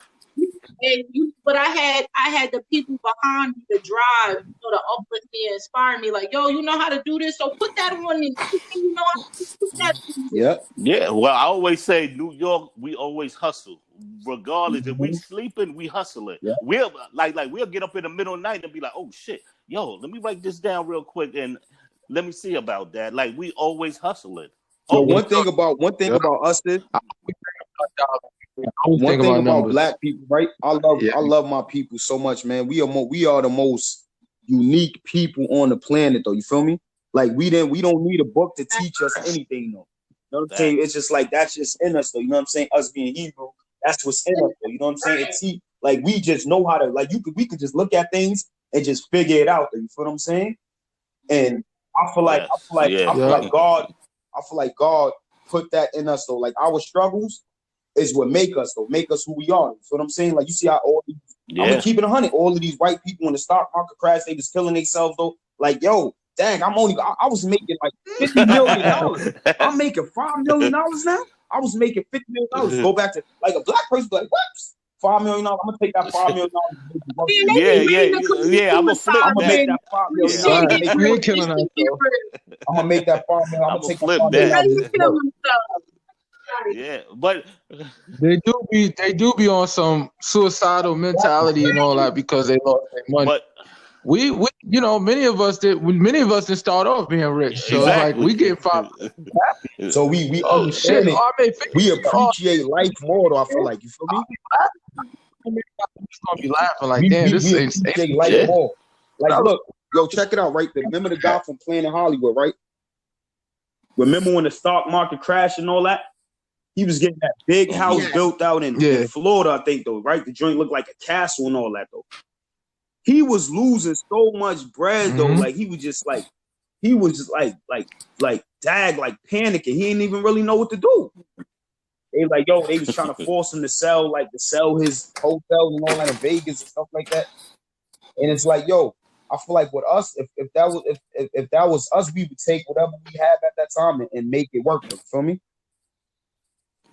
but I had the people behind me to drive, to uplift me and inspire me. Like, yo, you know how to do this, so put that on me. You know how to put that on me. Yeah. Well, I always say, New York, we always hustle. Regardless, if we sleeping, we hustling. Yeah. We'll we'll get up in the middle of the night and be like, oh shit, yo, let me write this down real quick and let me see about that. Like, we always hustling. So one thing about us is one thing about black people, right? I love my people so much, man. We are the most unique people on the planet, though. You feel me? Like, we don't need a book to teach us anything, though. You know what I'm saying? It's just like that's just in us, though. You know what I'm saying? Us being Hebrew, that's what's in us, though. You know what I'm saying? It's like we just know how to we could just look at things and just figure it out, though. You feel what I'm saying? And I feel like God put that in us, though. Like, our struggles is what make us who we are. You feel what I'm saying? Like, you see how all these, I'm gonna keep it 100. All of these white people in the stock market crash, they was killing themselves, though. Like, yo, dang, I was making like $50 million. I'm making $5 million now. I was making $50 million. Go back to like a black person, like, what? $5 million. I'm gonna take that $5 million. Yeah. I'm gonna flip that. Make that $5 million. I'm gonna make that $5 million. I'm gonna take flip that. Yeah, but they do be on some suicidal mentality and all that because they lost their money. But we many of us didn't start off being rich. So like we get $5. So we understand it. We appreciate life more, though, I feel like. You feel me? I'm gonna be laughing like, damn, this ain't appreciate life more. Like, look, yo, check it out, right? Remember the guy from Planet Hollywood, right? Remember when the stock market crashed and all that? He was getting that big house built out in Florida, I think, though, right? The joint looked like a castle and all that, though. He was losing so much bread, though. Like, he was just like panicking. He didn't even really know what to do. They was trying to force him to sell his hotels and all that in Vegas and stuff like that. And it's like, yo, I feel like with us, if that was us, we would take whatever we have at that time and make it work. You feel me?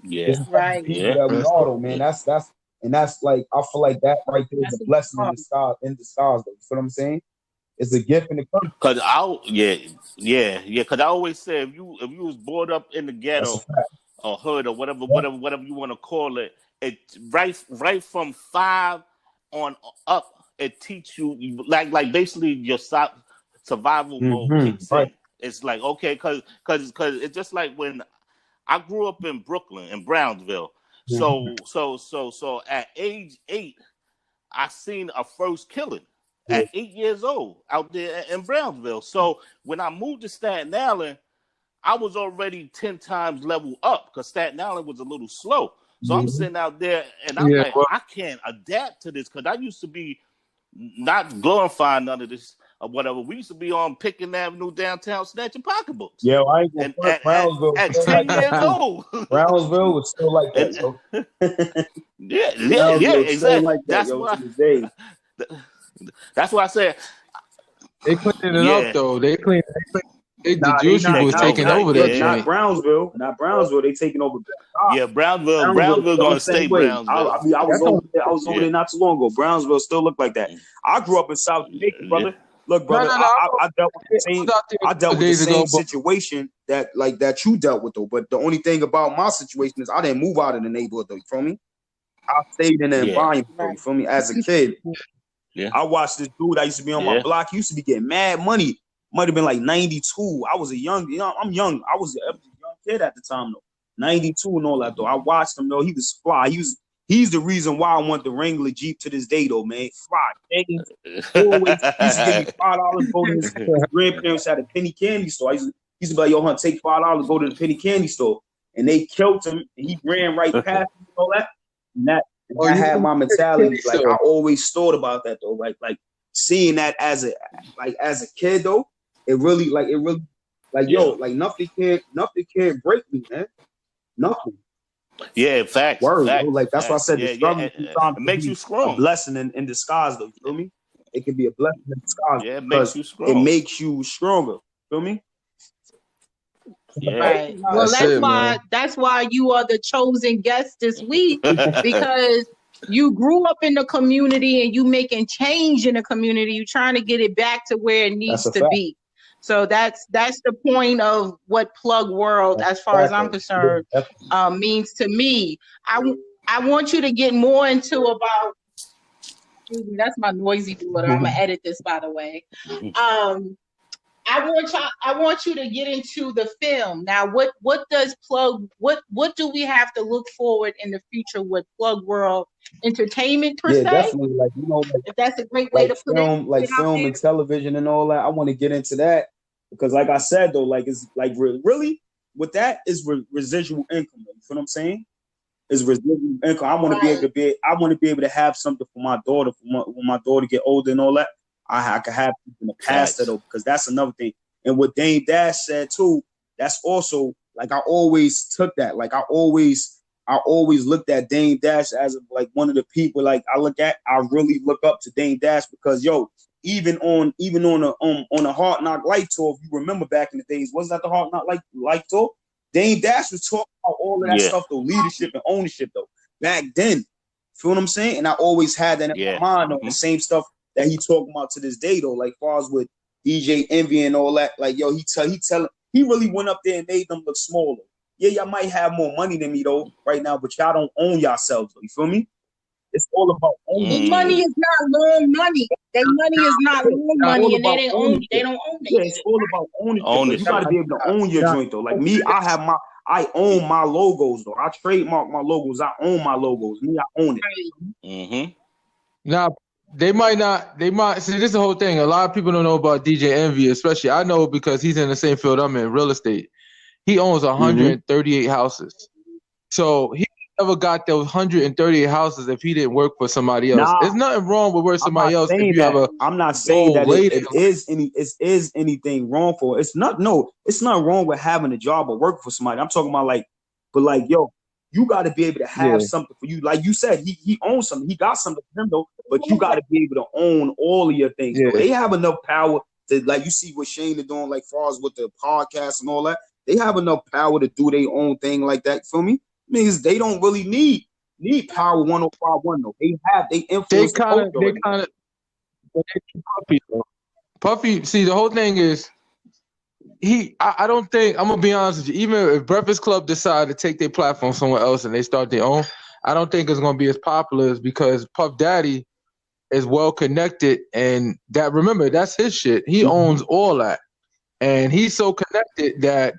Yeah, right. That we are, though, man. That's like, I feel like that right there is a blessing in disguise. Though. You feel what I'm saying? It's a gift in the country. Cause Cause I always say if you was brought up in the ghetto or hood or whatever you want to call it, it right from 5 on up, it teach you like basically your survival mode kicks in. It's like, okay, cause it's just like when I grew up in Brooklyn, in Brownsville. So at age 8, I seen a first killing at 8 years old out there in Brownsville. So when I moved to Staten Island, I was already 10 times level up because Staten Island was a little slow. So I'm sitting out there and I'm like, I can't adapt to this because I used to be not glorifying none of this. Or whatever. We used to be on Pickens Avenue downtown snatching pocketbooks. Yeah, I ain't gonna front. Brownsville at 10 years old. Brownsville was still like that, so. yeah, exactly. Like that, that's why I said they cleaning it up though. They clean The Jewish people was taking over that Not joint. Brownsville. Not Brownsville. They taking over. Yeah, Brownsville gonna stay Brownsville. I was over there not too long ago. Brownsville still look like that. I grew up in South Jamaica, brother. Look, brother, I dealt with the same situation that you dealt with though. But the only thing about my situation is I didn't move out of the neighborhood though. You feel me? I stayed in the environment. You feel me? As a kid, I watched this dude that used to be on my block. He used to be getting mad money. Might have been like 92. I was I'm young. I was a young kid at the time though. 92 and all that though. I watched him though. He was fly. He's the reason why I want the Wrangler Jeep to this day though, man. Fly. Always, he used to give me $5. Go to his grandparents at a penny candy store. He used to be like, yo, hunt, take $5, go to the penny candy store. And they killed him and he ran right past him and all that. And that had my mentality. Like I always thought about that though. Like seeing that as a kid though, it really yo, like nothing can break me, man. Nothing. Yeah, facts. Word, facts, like that's facts. why I said the struggle it makes you strong. A blessing in disguise, though. You feel me? It can be a blessing in disguise. Yeah, it makes you strong. It makes you stronger. Feel me? Yeah. Right. Well, that's why you are the chosen guest this week because you grew up in the community and you making change in the community. You're trying to get it back to where it needs to be. So that's the point of what Plug World, as far as I'm concerned, means to me. I want you to get more into about. That's my noisy daughter. I'm gonna edit this, by the way. I want you to get into the film now. What does Plug? What do we have to look forward in the future with Plug World Entertainment per se? Definitely. Like if that's a great way to put it. Like film and television and all that. I want to get into that because, like I said though, like it's like really with that is residual income. You feel what I'm saying? Is residual income. I want to be able to have something for my daughter when my daughter get older and all that. I could have in the past though, because that's another thing. And what Dame Dash said too, that's also like I always took that. Like I always looked at Dame Dash as like one of the people like I really look up to Dame Dash because even on a Hard Knock Life tour, if you remember back in the days, wasn't that the Hard Knock Life tour? Dame Dash was talking about all of that stuff though, leadership and ownership though. Back then. Feel what I'm saying? And I always had that in my mind though, the same stuff that he talking about to this day though, like far as with DJ Envy and all that, like yo, he really went up there and made them look smaller. Yeah, y'all might have more money than me though right now, but y'all don't own yourselves though. You feel me? It's all about owning. Money is not loan money. Their money is not loan money, and they don't own it. Yeah, it's all about owning. You gotta be able to own your joint though. Like me, I own my logos though. I trademark my logos. I own my logos. Me, I own it. Now. They might see this is the whole thing. A lot of people don't know about DJ Envy, especially I know because he's in the same field I'm in, real estate. He owns 138 houses. So he never got those 138 houses if he didn't work for somebody else. There's nothing wrong with working for somebody else if you have I'm not saying that it is anything wrong for it. It's not wrong with having a job or working for somebody. I'm talking about you got to be able to have something for you. Like you said, he owns something. He got something for him, though. But you got to be able to own all of your things. Yeah. They have enough power to, like you see what Shane is doing, like far as with the podcast and all that. They have enough power to do their own thing like that. You feel me? Means they don't really need power 1051 though. They influence. They kind of Puffy though. Puffy. See, the whole thing is. I don't think, I'm gonna be honest with you, even if Breakfast Club decide to take their platform somewhere else and they start their own, I don't think it's gonna be as popular as because Puff Daddy is well connected and remember that's his shit. He owns all that. And he's so connected that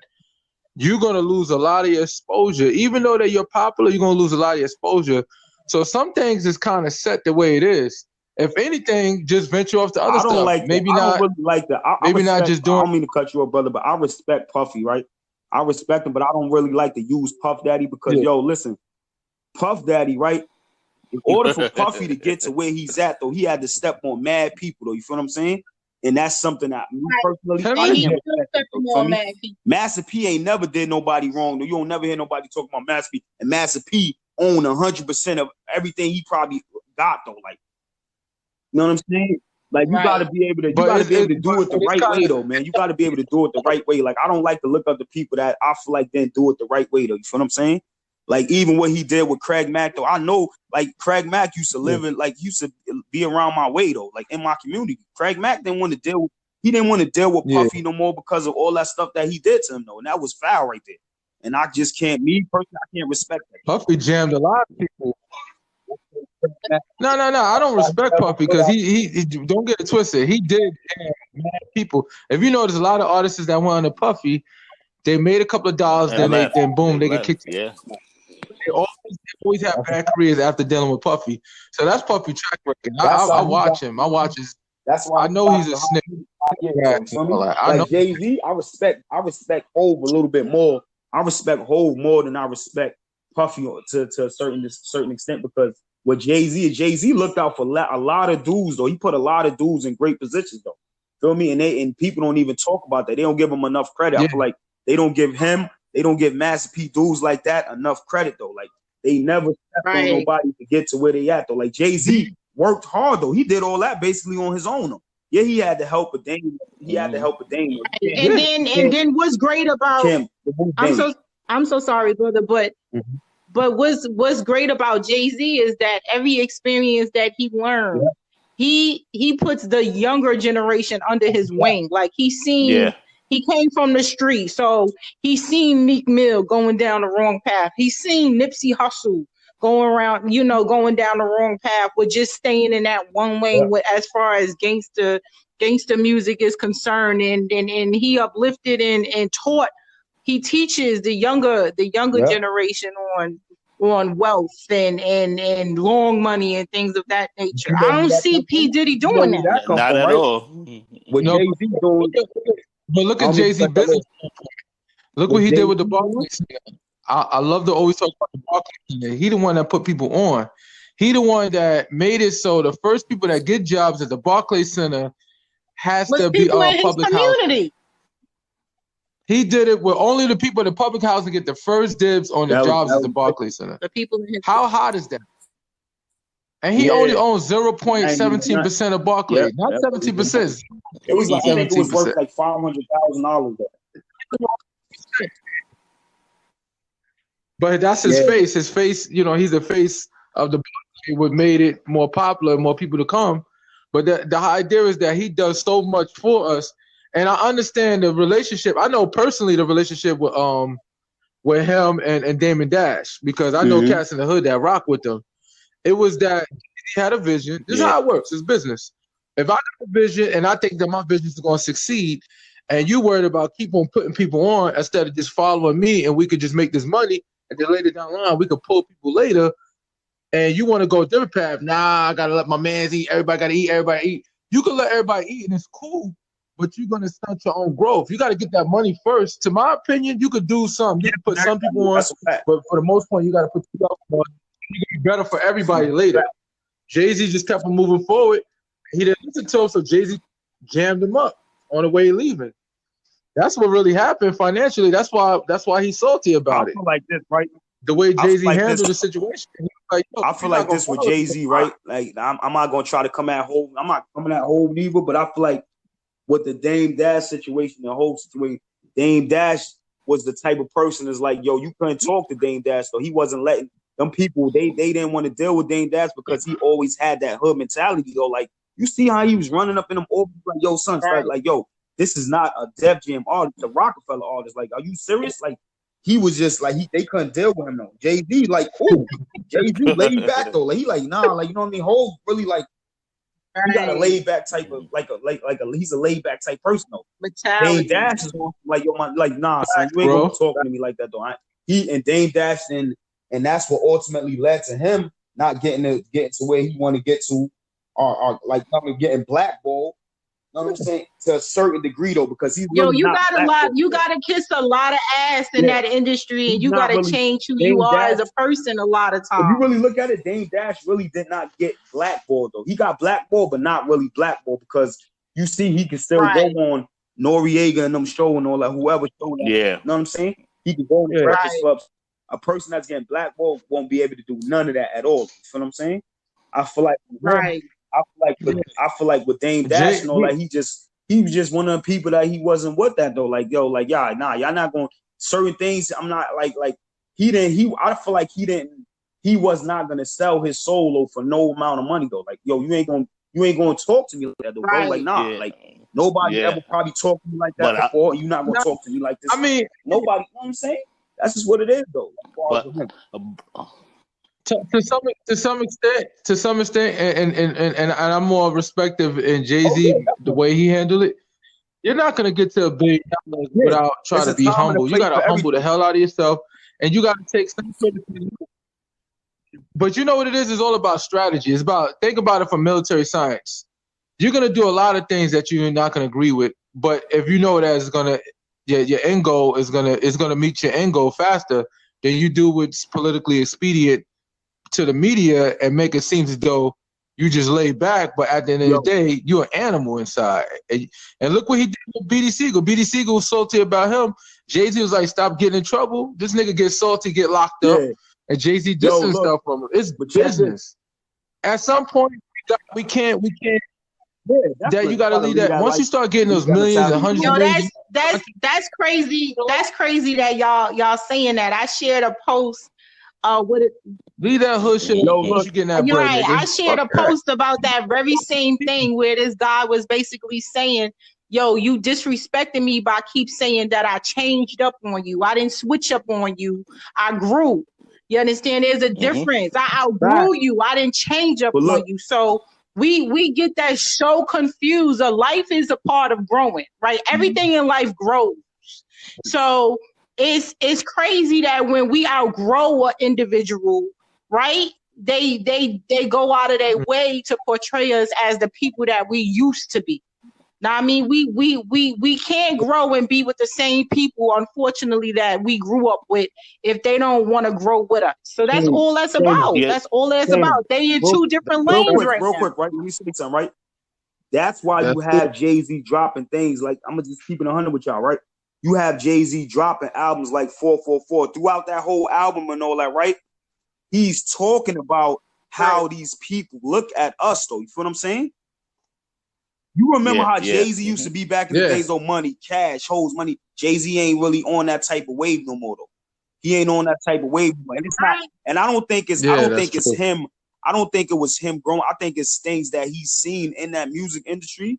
you're gonna lose a lot of your exposure. Even though that you're popular, you're gonna lose a lot of your exposure. So some things is kind of set the way it is. If anything, just venture off the other stuff. Maybe not. I don't really like that. Maybe not just doing. I don't mean to cut you off, brother, but I respect Puffy, right? I respect him, but I don't really like to use Puff Daddy because, listen, Puff Daddy, right? In order for Puffy to get to where he's at, though, he had to step on mad people, though. You feel what I'm saying? And that's something that me personally, Master P ain't never did nobody wrong. Though. You don't never hear nobody talk about Master P. And Master P own 100% of everything he probably got, though. Like. You know what I'm saying? Like you got to be able to, do it the right way though, man. You got to be able to do it the right way. Like I don't like to look up to people that I feel like didn't do it the right way though. You feel what I'm saying? Like even what he did with Craig Mack though, I know like Craig Mack used to live in, like used to be around my way though, like in my community. Craig Mack didn't want to deal with Puffy no more because of all that stuff that he did to him though, and that was foul right there. And I just can't, me personally, I can't respect that. Puffy jammed a lot of people. No. I don't respect Puffy because he don't get it twisted. He did mad people. If you notice, a lot of artists that went under Puffy, they made a couple of dollars, then boom, they get kicked. Yeah. They always have bad careers after dealing with Puffy. So that's Puffy track record. I watch him. I watch his. That's why I know he's a snake. Like Jay-Z, I respect Hov a little bit more. I respect Hov more than I respect Puffy to a certain extent, because with Jay-Z looked out for a lot of dudes though. He put a lot of dudes in great positions though. Feel me? And people don't even talk about that. They don't give him enough credit. Yeah. I feel like they don't give Master P dudes like that enough credit though. Like they never stepped on nobody to get to where they at though. Like Jay-Z worked hard though. He did all that basically on his own though. Yeah, he had to help with Dame. And then what's great about I'm so sorry, brother, but what's great about Jay-Z is that every experience that he learned, he puts the younger generation under his wing. Like he came from the street, so he's seen Meek Mill going down the wrong path. He's seen Nipsey Hussle going down the wrong path with just staying in that one lane with, as far as gangster music is concerned, and he uplifted and taught. He teaches the younger generation on wealth and long money and things of that nature. I don't see P. Diddy doing that. Not at all. What Jay-Z doing? But look at Jay-Z business. Look what he did with the Barclays. I love to always talk about the Barclays. He the one that put people on. He the one that made it so the first people that get jobs at the Barclays Center has to be public community. He did it with only the people in the public housing get the first dibs on the jobs at the Barclays Center. The people in How hot is that? And he only owns 0.17% of Barclays, not 17%. It was like, I think it was worth like $500,000. But that's his face. His face, he's the face of the Barclays. What made it more popular, more people to come. But the idea is that he does so much for us. And I understand the relationship. I know personally the relationship with him and Damon Dash, because I know cats in the hood that rock with them. It was that he had a vision. This is how it works. It's business. If I have a vision and I think that my business is going to succeed, and you worried about keep on putting people on instead of just following me, and we could just make this money, and then later down the line we could pull people later, and you want to go a different path. Nah, I got to let my mans eat. Everybody got to eat. Everybody eat. You can let everybody eat, and it's cool. But you're going to stunt your own growth. You got to get that money first. To my opinion, you could do something. You can put some people on, but for the most part, you got to put yourself on. You can be better for everybody later. Jay-Z just kept on moving forward. He didn't listen to him, so Jay-Z jammed him up on the way leaving. That's what really happened financially. That's why he's salty about it. I feel like this, right? The way Jay-Z handled the situation. Like, I feel like this with Jay-Z, right? Like I'm not going to try to come at Hov. I'm not coming at Hov either, but I feel like with the Dame Dash situation, the whole situation, Dame Dash was the type of person that's like, yo, you couldn't talk to Dame Dash, so he wasn't letting them people, they didn't want to deal with Dame Dash because he always had that hood mentality, yo. Like, you see how he was running up in them over, like, yo, son, like, yo, this is not a Def Jam artist, a Rockefeller artist. Like, are you serious? Like, he was just like, they couldn't deal with him though. Jay-Z, like, cool. Jay-Z laid back though. Like, he like, nah, like, you know what I mean? Hov really like, he got a laid back type of he's a laid back type person though. Dame Dash is like, yo, man, like, nah, son, you ain't gonna be talking to me like that though. He and Dame Dash and that's what ultimately led to him not getting to where he wanted to get to, or like getting blackballed. You know what I'm saying? To a certain degree though, because he's really you gotta kiss a lot of ass in that industry, and you gotta really change who you are as a person a lot of times. If you really look at it, Dame Dash really did not get blackballed though. He got blackballed, but not really blackballed, because you see he can still go on Noriega and them show and all that, whoever show that. Yeah. You know what I'm saying? He can go on the breakfast clubs. A person that's getting blackballed won't be able to do none of that at all. You feel what I'm saying? I feel like I feel like with Dame Dash and all that, he was just one of the people that he wasn't with that though. Like, yo, like, y'all not going certain things. I'm not like I feel like he was not gonna sell his soul for no amount of money though. Like, yo, you ain't gonna talk to me like that though, bro. Like, nah, like nobody ever probably talked to me like that before. You're not gonna talk to me like this. I mean, nobody, you know what I'm saying? That's just what it is though. But, to some extent, and I'm more respective in Jay-Z the way he handled it. You're not gonna get to a big without trying to be humble. You gotta humble the hell out of yourself, and you gotta take some criticism. But you know what it is? It's all about strategy. It's about, think about it from military science. You're gonna do a lot of things that you're not gonna agree with, but if you know that it's gonna, your end goal is gonna meet your end goal faster than you do what's politically expedient to the media and make it seem as though you just lay back, but at the end of the day, you're an animal inside. And look what he did with BD Siegel. BD Siegel was salty about him. Jay-Z was like, stop getting in trouble. This nigga gets salty, get locked up. And Jay-Z dissing stuff from him. It's business. At some point, we can't. That you gotta leave that. Once you start getting those millions and hundreds of millions. That's crazy. That's crazy that y'all saying that. I shared a post. Leave that hood shit. You getting that You're bread, right. nigga. I shared a post about that very same thing where this guy was basically saying, yo, you disrespecting me by keep saying that I changed up on you. I didn't switch up on you. I grew. You understand? There's a difference. I outgrew you. I didn't change up on you. So we get that so confused. Life is a part of growing, right? Everything in life grows. So it's crazy that when we outgrow an individual, right? They go out of their way to portray us as the people that we used to be. Now, I mean, we can't grow and be with the same people, unfortunately, that we grew up with if they don't want to grow with us. So that's all that's about. That's all that's about. They in two different lanes real quick, right? Let me say something, right? That's why you have Jay-Z dropping things like, I'm going to just keep it 100 with y'all, right? You have Jay-Z dropping albums like 444 throughout that whole album and all that, right? He's talking about how these people look at us, though. You feel what I'm saying? You remember how Jay-Z used to be back in the days of money, cash, hoes, money. Jay-Z ain't really on that type of wave no more, though. He ain't on that type of wave, and it's not. And I don't think it's. I don't think it's him. I don't think it was him growing. I think it's things that he's seen in that music industry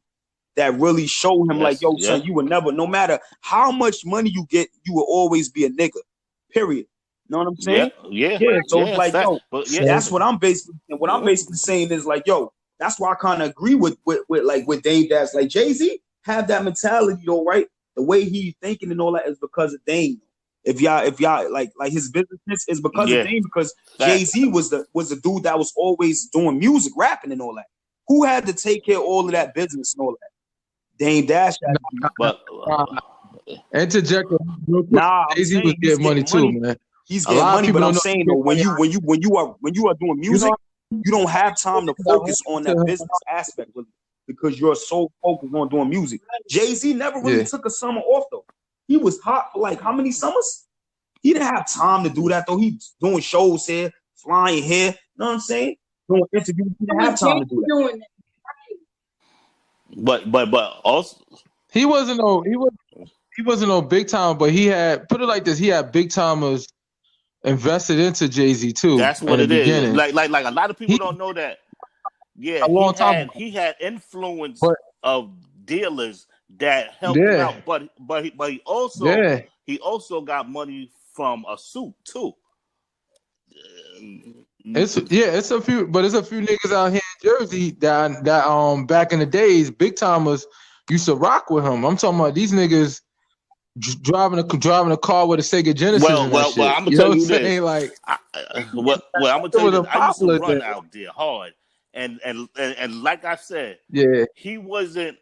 that really show him like, yo, son, you will never, no matter how much money you get, you will always be a nigga. Period. You know what I'm saying? So it's like, yo, that's what I'm basically. And what I'm basically saying is like, yo. That's why I kind of agree with Dame Dash. Like Jay-Z have that mentality though, right? The way he thinking and all that is because of Dame. If y'all like his business is because of Dame, because Jay-Z was the dude that was always doing music, rapping and all that. Who had to take care of all of that business and all that? Dame Dash had interject. Jay-Z was getting money too, man. He's getting money, but I'm saying though, when you are doing music, you don't have time to focus on that business aspect because you're so focused on doing music. Jay-Z never really took a summer off though. He was hot for like how many summers? He didn't have time to do that though. He's doing shows here, flying here. You know what I'm saying? Doing interviews. He didn't have time to do that. But also he wasn't no big time, but he had, put it like this, he had big timers invested into Jay-Z too. That's what it is. Like a lot of people don't know that. Yeah, he had influence of dealers that helped him out, but he also got money from a suit too. It's a few niggas out here in Jersey that back in the days, big timers used to rock with him. I'm talking about these niggas driving a car with a Sega Genesis. Well, I'm gonna tell you this. Like, I'm gonna tell you this. I used to run out there hard, and like I said, he wasn't.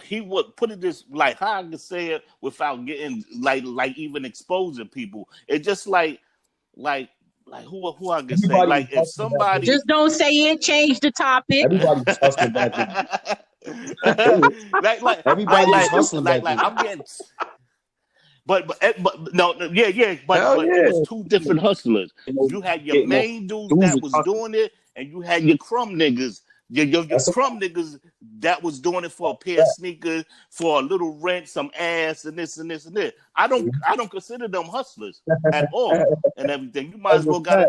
He would put it this like how I can say it without getting like even exposing people. It's just like who I can say like if somebody just don't say it. Change the topic. Everybody's hustling back like everybody's hustling back then. I'm getting. But it was two different hustlers. You had your main dudes that was doing it, and you had your crumb niggas Your crumb niggas that was doing it for a pair of sneakers, for a little rent, some ass, and this and this and this. I don't consider them hustlers at all and everything. You might as well got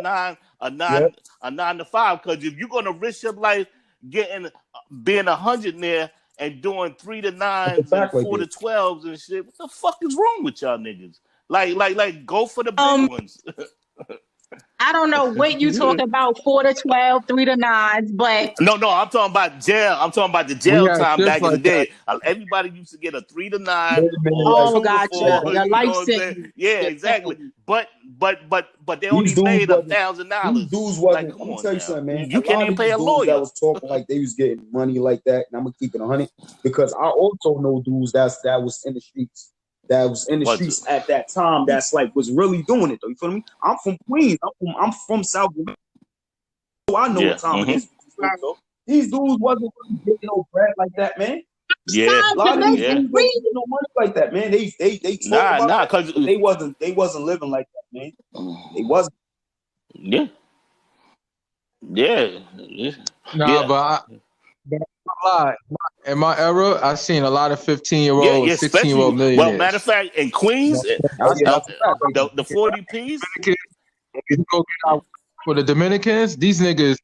a 9 to 5, because if you're gonna risk your life being 100 there and doing 3 to 9s and 4 to 12s and shit, what the fuck is wrong with y'all niggas? Like go for the big ones. I don't know what you talking about, 4 to 12, 3 to 9s, but no, I'm talking about jail. I'm talking about the jail time back in the day. Everybody used to get a 3 to 9. Oh, gotcha. Your life sentence. Yeah, exactly. But they only made $1,000. These dudes wasn't. Like, Let me tell you something, man. You can't even pay a lawyer. That was talking like they was getting money like that, and I'm gonna keep it 100 because I also know dudes that was in the streets. That was in the streets at that time. That's like was really doing it though. You feel me? I'm from Queens. I'm from South. So I know what time it is. So these dudes wasn't really getting no bread like that, man. Yeah, a lot of these dudes wasn't getting no money like that, man. They talk about that, because they wasn't living like that, man. They wasn't. Yeah. But in my era, I seen a lot of 15-year-old, 16-year-old millionaires. Well, matter of fact, in Queens, the 40 Ps. You go get out for the Dominicans, these niggas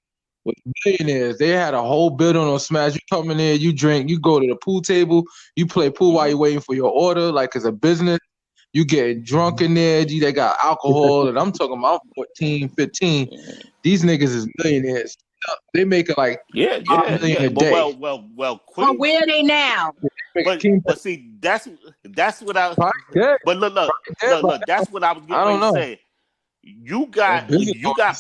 was millionaires. They had a whole building on Smash. You come in there, you drink, you go to the pool table, you play pool while you're waiting for your order, like it's a business. You getting drunk in there, they got alcohol, and I'm talking about 14, 15. These niggas is millionaires. They make it like $5 million a day. Well, Queens. But where are they now? But see, that's what I. But look, that's what I was getting ready to say. You got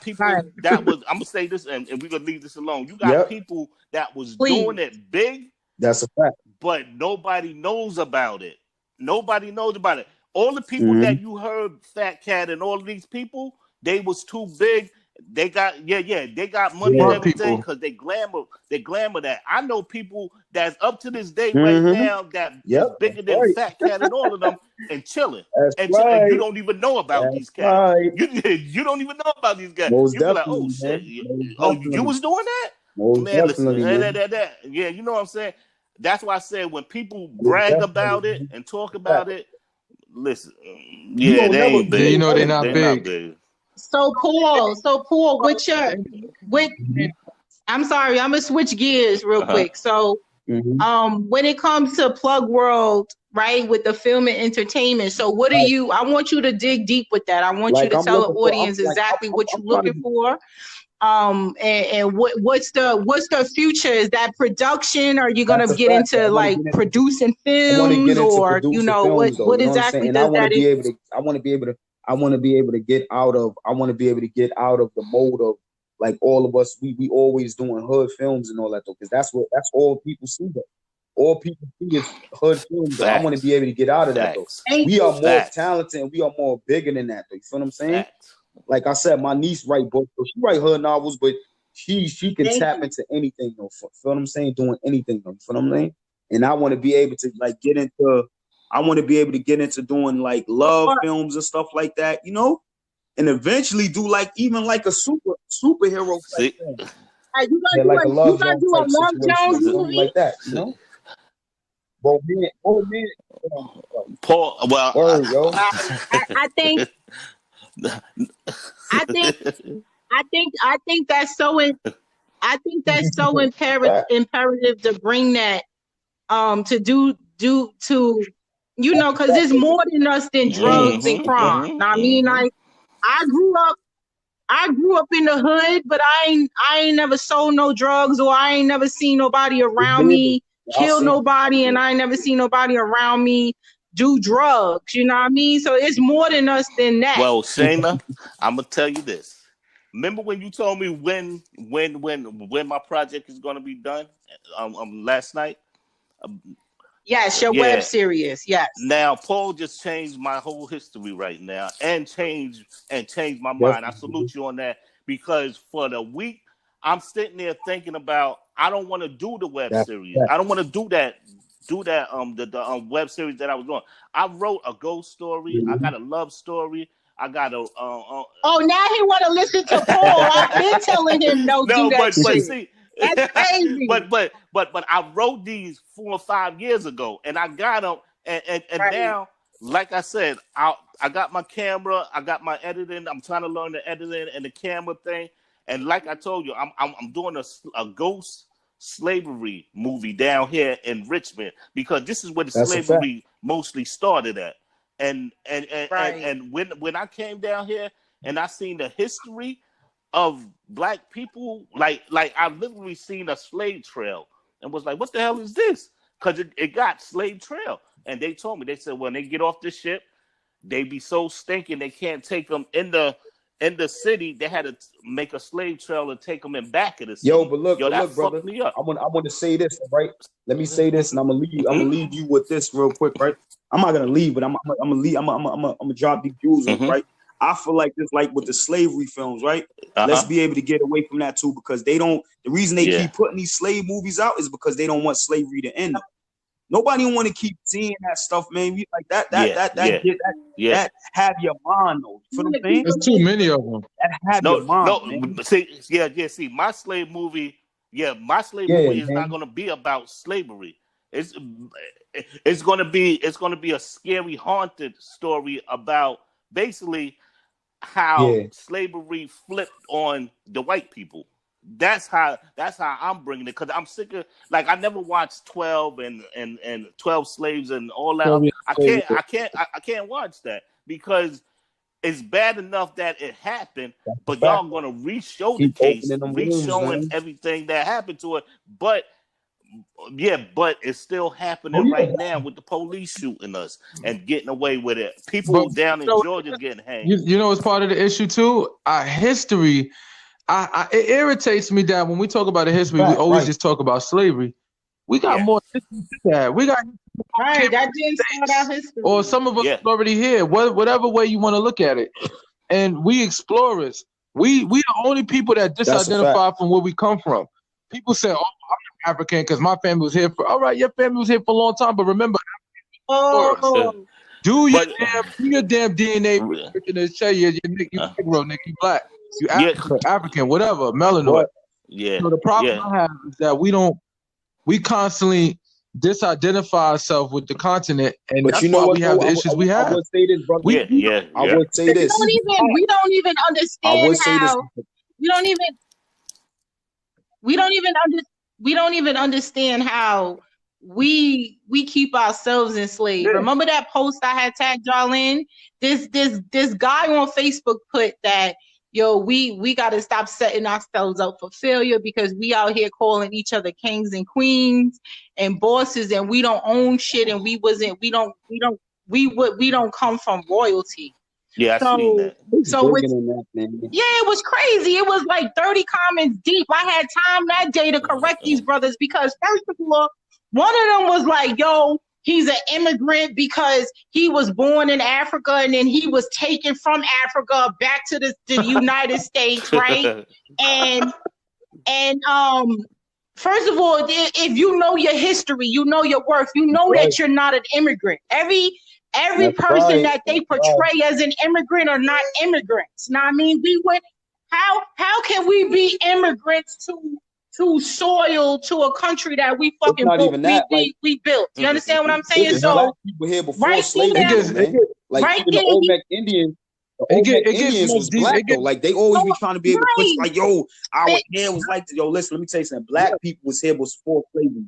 people that was. I'm gonna say this, and we're gonna leave this alone. You got people that was doing it big. That's a fact. But nobody knows about it. Nobody knows about it. All the people that you heard, Fat Cat, and all of these people, they was too big. They got they got money and everything because they glamour that. I know people that's up to this day right now that is bigger than Fat Cat and all of them and chilling. You don't even know about these cats. You don't even know about these guys. You be like, oh shit, you was doing that? Man, listen, yeah, you know what I'm saying? That's why I said when people brag about it and talk about it, listen, they ain't big. You know they're not big. So Paul, I'm sorry, I'm gonna switch gears real quick. So when it comes to Plug World, right, with the film and entertainment, so what are you? I want you to dig deep with that. I want you to tell the audience exactly what you're looking for. And what's the future? Is that production? Are you gonna get into like producing films, or you know what exactly does that? I want to be able to get out of the mode of like all of us. We always doing hood films and all that though, because that's all people see though. All people see is hood films. I want to be able to get out of that though. We are more talented and we are more bigger than that though. You feel what I'm saying? Like I said, my niece write books, so she write hood novels, but she can tap into anything though. Feel what I'm saying? Doing anything though. Feel what I'm saying? And I want to be able to like get into doing like love films and stuff like that, you know, and eventually do like even like a superhero type thing. You gotta do a Love Jones movie like that, you know. Man. Paul, well, I think that's so imperative to bring that to you know, because there's more than us than drugs and crime. I mean, like I grew up in the hood, but I ain't never sold no drugs, or I ain't never seen nobody around me kill nobody, and I ain't never seen nobody around me do drugs. You know what I mean? So it's more than us than that. Well, Shayna, I'm gonna tell you this. Remember when you told me when my project is gonna be done last night? Yes, your web series. Yes. Now Paul just changed my whole history right now and changed my mind. I salute you on that, because for the week I'm sitting there thinking about I don't want to do the web series. I don't want to do that the web series that I was doing. I wrote a ghost story. I got a love story. I got a oh, now he want to listen to Paul. I've been telling him do that shit. But see, That's crazy. but I wrote these 4 or 5 years ago, and I got them, and Right. now, like I said, I got my camera, I got my editing. I'm trying to learn the editing and the camera thing. And like I told you, I'm doing a ghost slavery movie down here in Richmond, because this is where the slavery mostly started at. And when I came down here and I seen the history of black people, like I literally seen a slave trail and was like, what the hell is this? Because it got slave trail. And they told me, they said when they get off the ship, they be so stinking they can't take them in the city. They had to make a slave trail and take them in back of the city. Yo, but look, that brother, me up. I want to say this, right? Let me say this, and I'm gonna leave you with this real quick, right? I'm not gonna leave, but I'm gonna drop these views on, right? I feel like this, like with the slavery films, right? Let's be able to get away from that too, because they don't. The reason they keep putting these slave movies out is because they don't want slavery to end. Nobody want to keep seeing that stuff, man. You like that have your mind though. You feel what I'm saying? There's too many of them. That have your mind, man. See, my slave movie is not gonna be about slavery. It's gonna be a scary, haunted story about basically how slavery flipped on the white people. That's how I'm bringing it, because I'm sick of, like, I never watched 12 and 12 slaves and all that. I can't watch that, because it's bad enough that it happened, but y'all gonna re-show the case, re-showing everything that happened to it. But it's still happening right now with the police shooting us and getting away with it. People down in Georgia getting hanged. You know, it's part of the issue too. Our history. It irritates me that when we talk about the history, we always just talk about slavery. We got more history than that. We got that didn't start our history. Or some of us already here. Whatever way you want to look at it. And we explorers. We the only people that disidentify from where we come from. People say, "Oh, I'm African because my family was here for." All right, your family was here for a long time, but remember, do your damn DNA research and say you Negro, Nick, you black. You African, whatever, melanoid. So the problem I have is that we constantly disidentify ourselves with the continent, and that's why we have the issues we have. I would say this, brother. I would say this. We don't even understand how. We don't even understand how we keep ourselves enslaved. Remember that post I had tagged y'all in? This guy on Facebook put that, yo, we got to stop setting ourselves up for failure, because we out here calling each other kings and queens and bosses, and we don't own shit, and we don't come from royalty. Yeah, I seen that. It was crazy. It was like 30 comments deep. I had time that day to correct these brothers, because first of all, one of them was like, yo, he's an immigrant because he was born in Africa and then he was taken from Africa back to the United States, right? And first of all, if you know your history, you know your worth, you know that you're not an immigrant. Every person that they portray as an immigrant are not immigrants. Now, I mean, how can we be immigrants to soil, to a country that we fucking we built? You understand what I'm saying? So people here before slavery, like the Olmec Indians. Indians was black though. Like they always be trying to be able to push, like, yo, our hair was like, yo, listen, let me tell you something. Black people was here before slavery.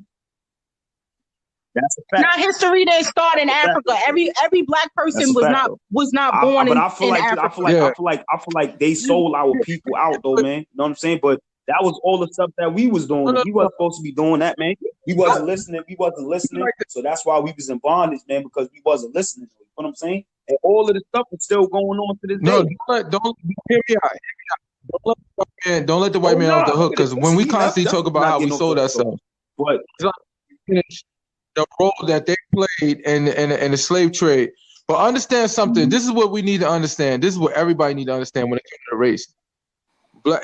That's a fact. Now history didn't start in Africa. Every black person was not born in Africa. I feel like they sold our people out though, man. You know what I'm saying? But that was all the stuff that we was doing. We wasn't supposed to be doing that, man. We wasn't listening. So that's why we was in bondage, man, because we wasn't listening. You know what I'm saying? And all of the stuff is still going on to this day. Don't hear me out. Don't let the white man off the hook, because when we constantly talk about how we sold ourselves, but the role that they played in the slave trade. But understand something. This is what we need to understand. This is what everybody need to understand when it comes to race.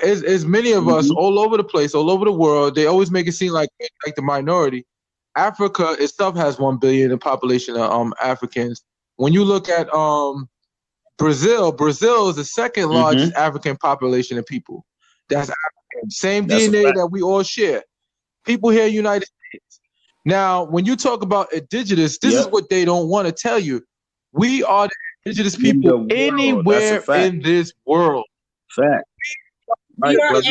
As many of us all over the place, all over the world, they always make it seem like the minority. Africa itself has 1 billion in population of Africans. When you look at Brazil is the second largest African population of people. That's Same That's a DNA fact. that we all share. People here in the United States. Now, when you talk about indigenous, this is what they don't want to tell you. We are the indigenous people anywhere in this world. Fact. We are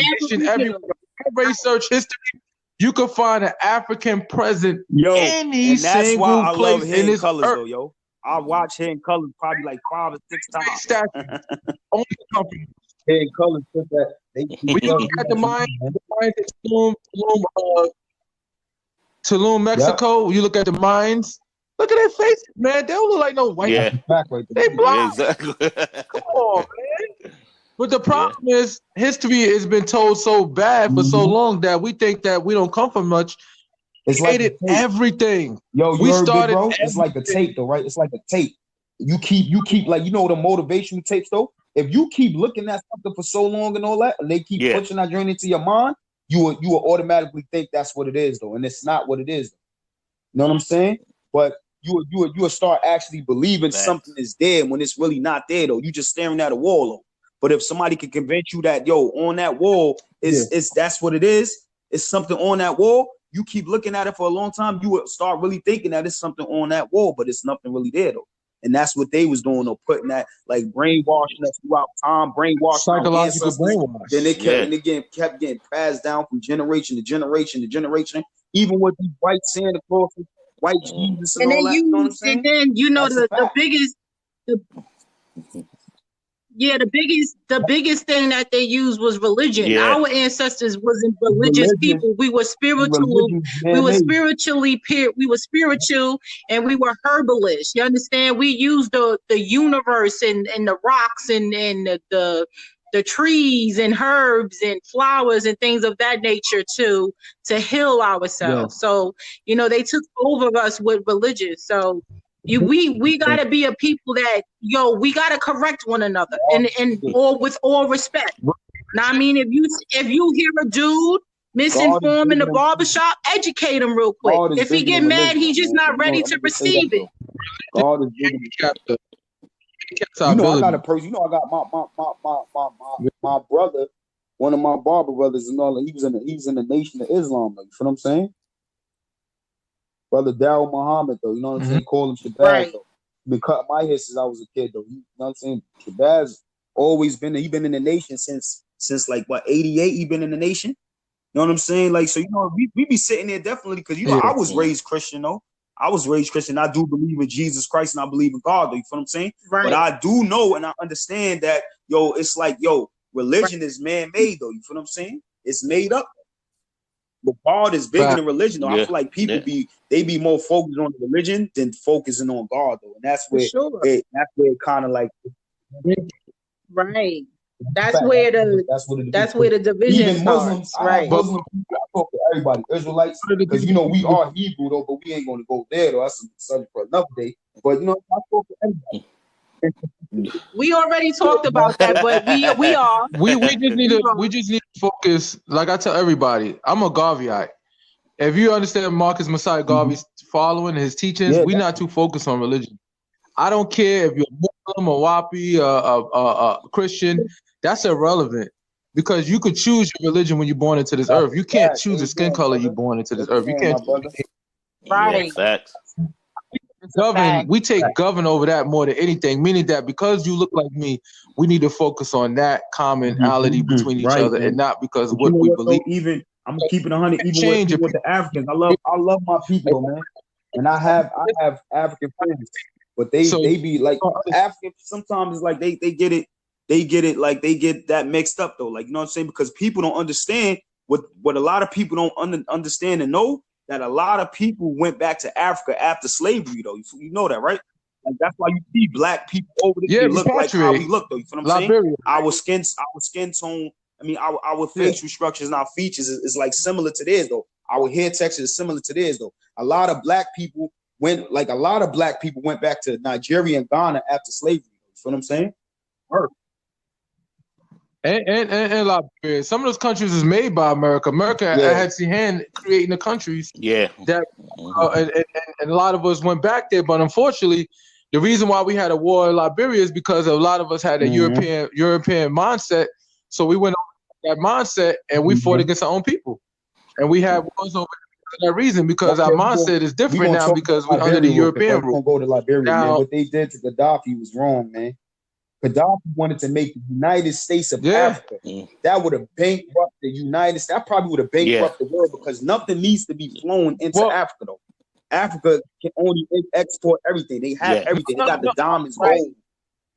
Every research history, you can find an African present any and that's single why I place love in Hidden this Colors, earth. though, yo. I watch Hidden Colors probably like 5 or 6 times. Only company. Hidden Colors put that. When you look at the mines in Tulum, Mexico, you look at the mines. Look at their faces, man. They don't look like no white. Yeah. They blind. Yeah, exactly. Come on, man. But the problem is history has been told so bad for so long that we think that we don't come from much. It's like everything. Yo, you heard it, bro? It's like a tape, though, right? It's like a tape. You keep like, you know, the motivational tapes, though. If you keep looking at something for so long and all that, and they keep pushing that journey into your mind, you will automatically think that's what it is, though, and it's not what it is. You know what I'm saying? But you will start actually believing something is there when it's really not there, though. You just staring at a wall, though. But if somebody can convince you that, yo, on that wall is that's what it is, it's something on that wall, you keep looking at it for a long time, you will start really thinking that it's something on that wall, but it's nothing really there, though. And that's what they was doing, though, putting that, like, brainwashing us throughout time, brainwashing psychological brainwash. Then it kept getting passed down from generation to generation to generation, even with these white Santa Claus, white Jesus and all that. You know what I'm saying? And then, you know, the biggest thing that they used was religion. Our ancestors wasn't religious people. We were spiritual. We were spiritually we were spiritual, and we were herbalists. You understand? We used the universe and the rocks and the trees and herbs and flowers and things of that nature to heal ourselves. So, you know, they took over us with religion. So we gotta be a people that, we gotta correct one another and all with all respect. Now, I mean, if you hear a dude misinformed in the barbershop, educate him real quick. If he get mad, he's just not ready to receive it. God is bigger than I got a person. I got my brother, one of my barber brothers, and all. He was in the Nation of Islam. Though, you feel what I'm saying? Brother Darryl Muhammad, though. You know what I'm saying? Call him Shabazz, though. Been cutting my hair since I was a kid, though. You know what I'm saying? Shabazz always been there. He been in the Nation since like what, 88? He been in the Nation. You know what I'm saying? Like, so, we be sitting there definitely because I was raised Christian, though. I was raised Christian. I do believe in Jesus Christ and I believe in God, though. You feel what I'm saying? Right. But I do know and I understand that, it's like, religion is man-made, though. You feel what I'm saying? It's made up. But God is bigger than religion, though. I feel like people be more focused on religion than focusing on God, though. And that's where it kind of like That's where the division even Muslims, starts. Right. Muslim people, I talk to everybody, Israelites, because we are Hebrew, though, but we ain't going to go there, though. That's a subject for another day. But I talk to everybody. We already talked about that, but we are. We just need to focus. Like I tell everybody, I'm a Garveyite. If you understand Marcus Messiah Garvey's following his teachings, we're not too focused on religion. I don't care if you're Muslim, a Wapi, a Christian. That's irrelevant because you could choose your religion when you're born into this earth. You can't choose the skin color you're born into this earth. You can't. Right. Facts. We take govern over that more than anything, meaning that because you look like me, we need to focus on that commonality between each other and not because of what we believe. Even I'm keeping 100 even with the Africans. I love my people, man. And I have African friends, but they be like African. Sometimes it's like they get it like they get that mixed up, though. Like, you know what I'm saying? Because people don't understand what a lot of people don't understand and know. That a lot of people went back to Africa after slavery, though. You know that, right? Like, that's why you see black people over there. They look like how we look, though. You feel what I'm saying? Our skin tone. I mean, our facial structures and our features is like similar to theirs, though. Our hair texture is similar to theirs, though. A lot of black people went back to Nigeria and Ghana after slavery. You feel what I'm saying? And Liberia. Some of those countries is made by America. America had the hand creating the countries. That and a lot of us went back there, but unfortunately, the reason why we had a war in Liberia is because a lot of us had a European mindset. So we went that mindset, and we fought against our own people, and we have wars over that reason because our mindset is different now because we're under the European rule. We're gonna go to Liberia, now, man. What they did to Gaddafi was wrong, man. Gaddafi wanted to make the United States of Africa. That would have bankrupted the United States. That probably would have bankrupted the world because nothing needs to be flown into Africa, though. Africa can only export everything. They have everything. They got the diamonds, gold.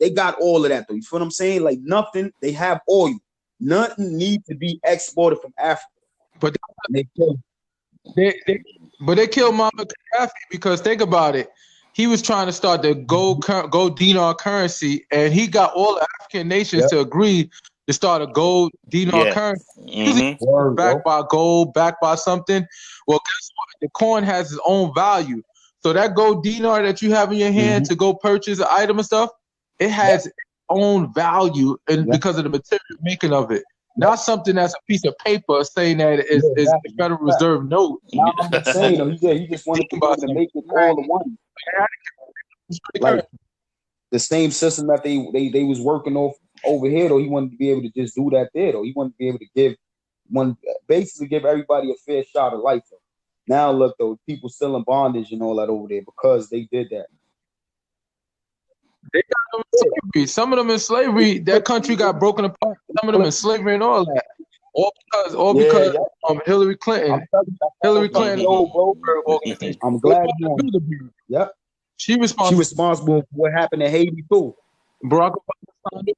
They got all of that, though. You feel what I'm saying? Like nothing. They have oil. Nothing needs to be exported from Africa. But they killed Muammar Gaddafi because think about it. He was trying to start the gold dinar currency, and he got all the African nations to agree to start a gold dinar currency. Backed by gold, backed by something. Well, guess what? The coin has its own value. So that gold dinar that you have in your hand to go purchase an item and stuff, it has its own value and because of the material making of it. Not something that's a piece of paper saying that is the Federal Reserve note. No, I'm saying though, he just wanted to make it all the one. Like the same system that they was working off over here, though. He wanted to be able to just do that there, though. He wanted to be able to basically give everybody a fair shot of life. Though. Now look, though, people still in bondage and all that over there because they did that. They got them in slavery. Some of them in slavery. That country got broken apart. Some of them in slavery and all that. All because Hillary Clinton. Hillary Clinton. I'm glad you know. Yep. She responsible for what happened in Haiti too. Barack Obama.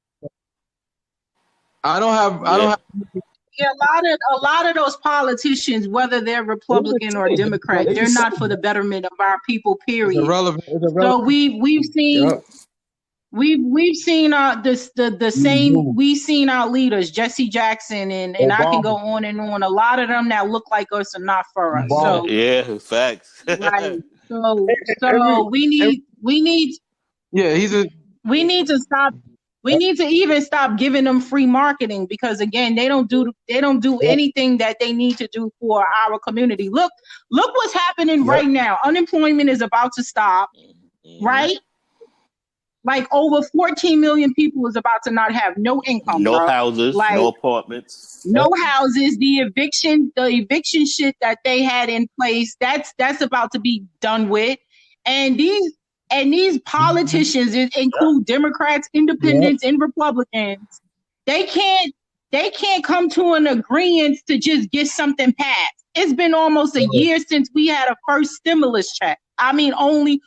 I don't have. Yeah, a lot of those politicians, whether they're Republican or Democrat, they're not for the betterment of our people. Period. It's irrelevant. So we've seen. Yep. We've seen the same. We've seen our leaders, Jesse Jackson, and I can go on and on. A lot of them that look like us are not for us. So facts. Right. So we need. Yeah, we need to stop. We need to even stop giving them free marketing because again, they don't do anything that they need to do for our community. Look what's happening right now. Unemployment is about to stop, right? Like over 14 million people is about to not have no income. No houses, no apartments. No houses. The eviction shit that they had in place, that's about to be done with. And these politicians include Democrats, Independents, and Republicans. They can't come to an agreement to just get something passed. It's been almost a year since we had a first stimulus check. I mean, only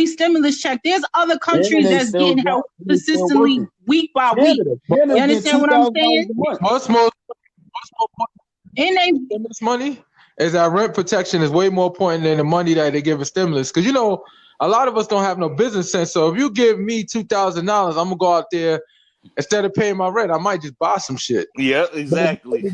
stimulus check. There's other countries that's getting help consistently week by week. You understand what I'm saying? Most stimulus money is that rent protection is way more important than the money that they give a stimulus. Because a lot of us don't have no business sense. So if you give me $2,000, I'm gonna go out there instead of paying my rent, I might just buy some shit. Yeah, exactly.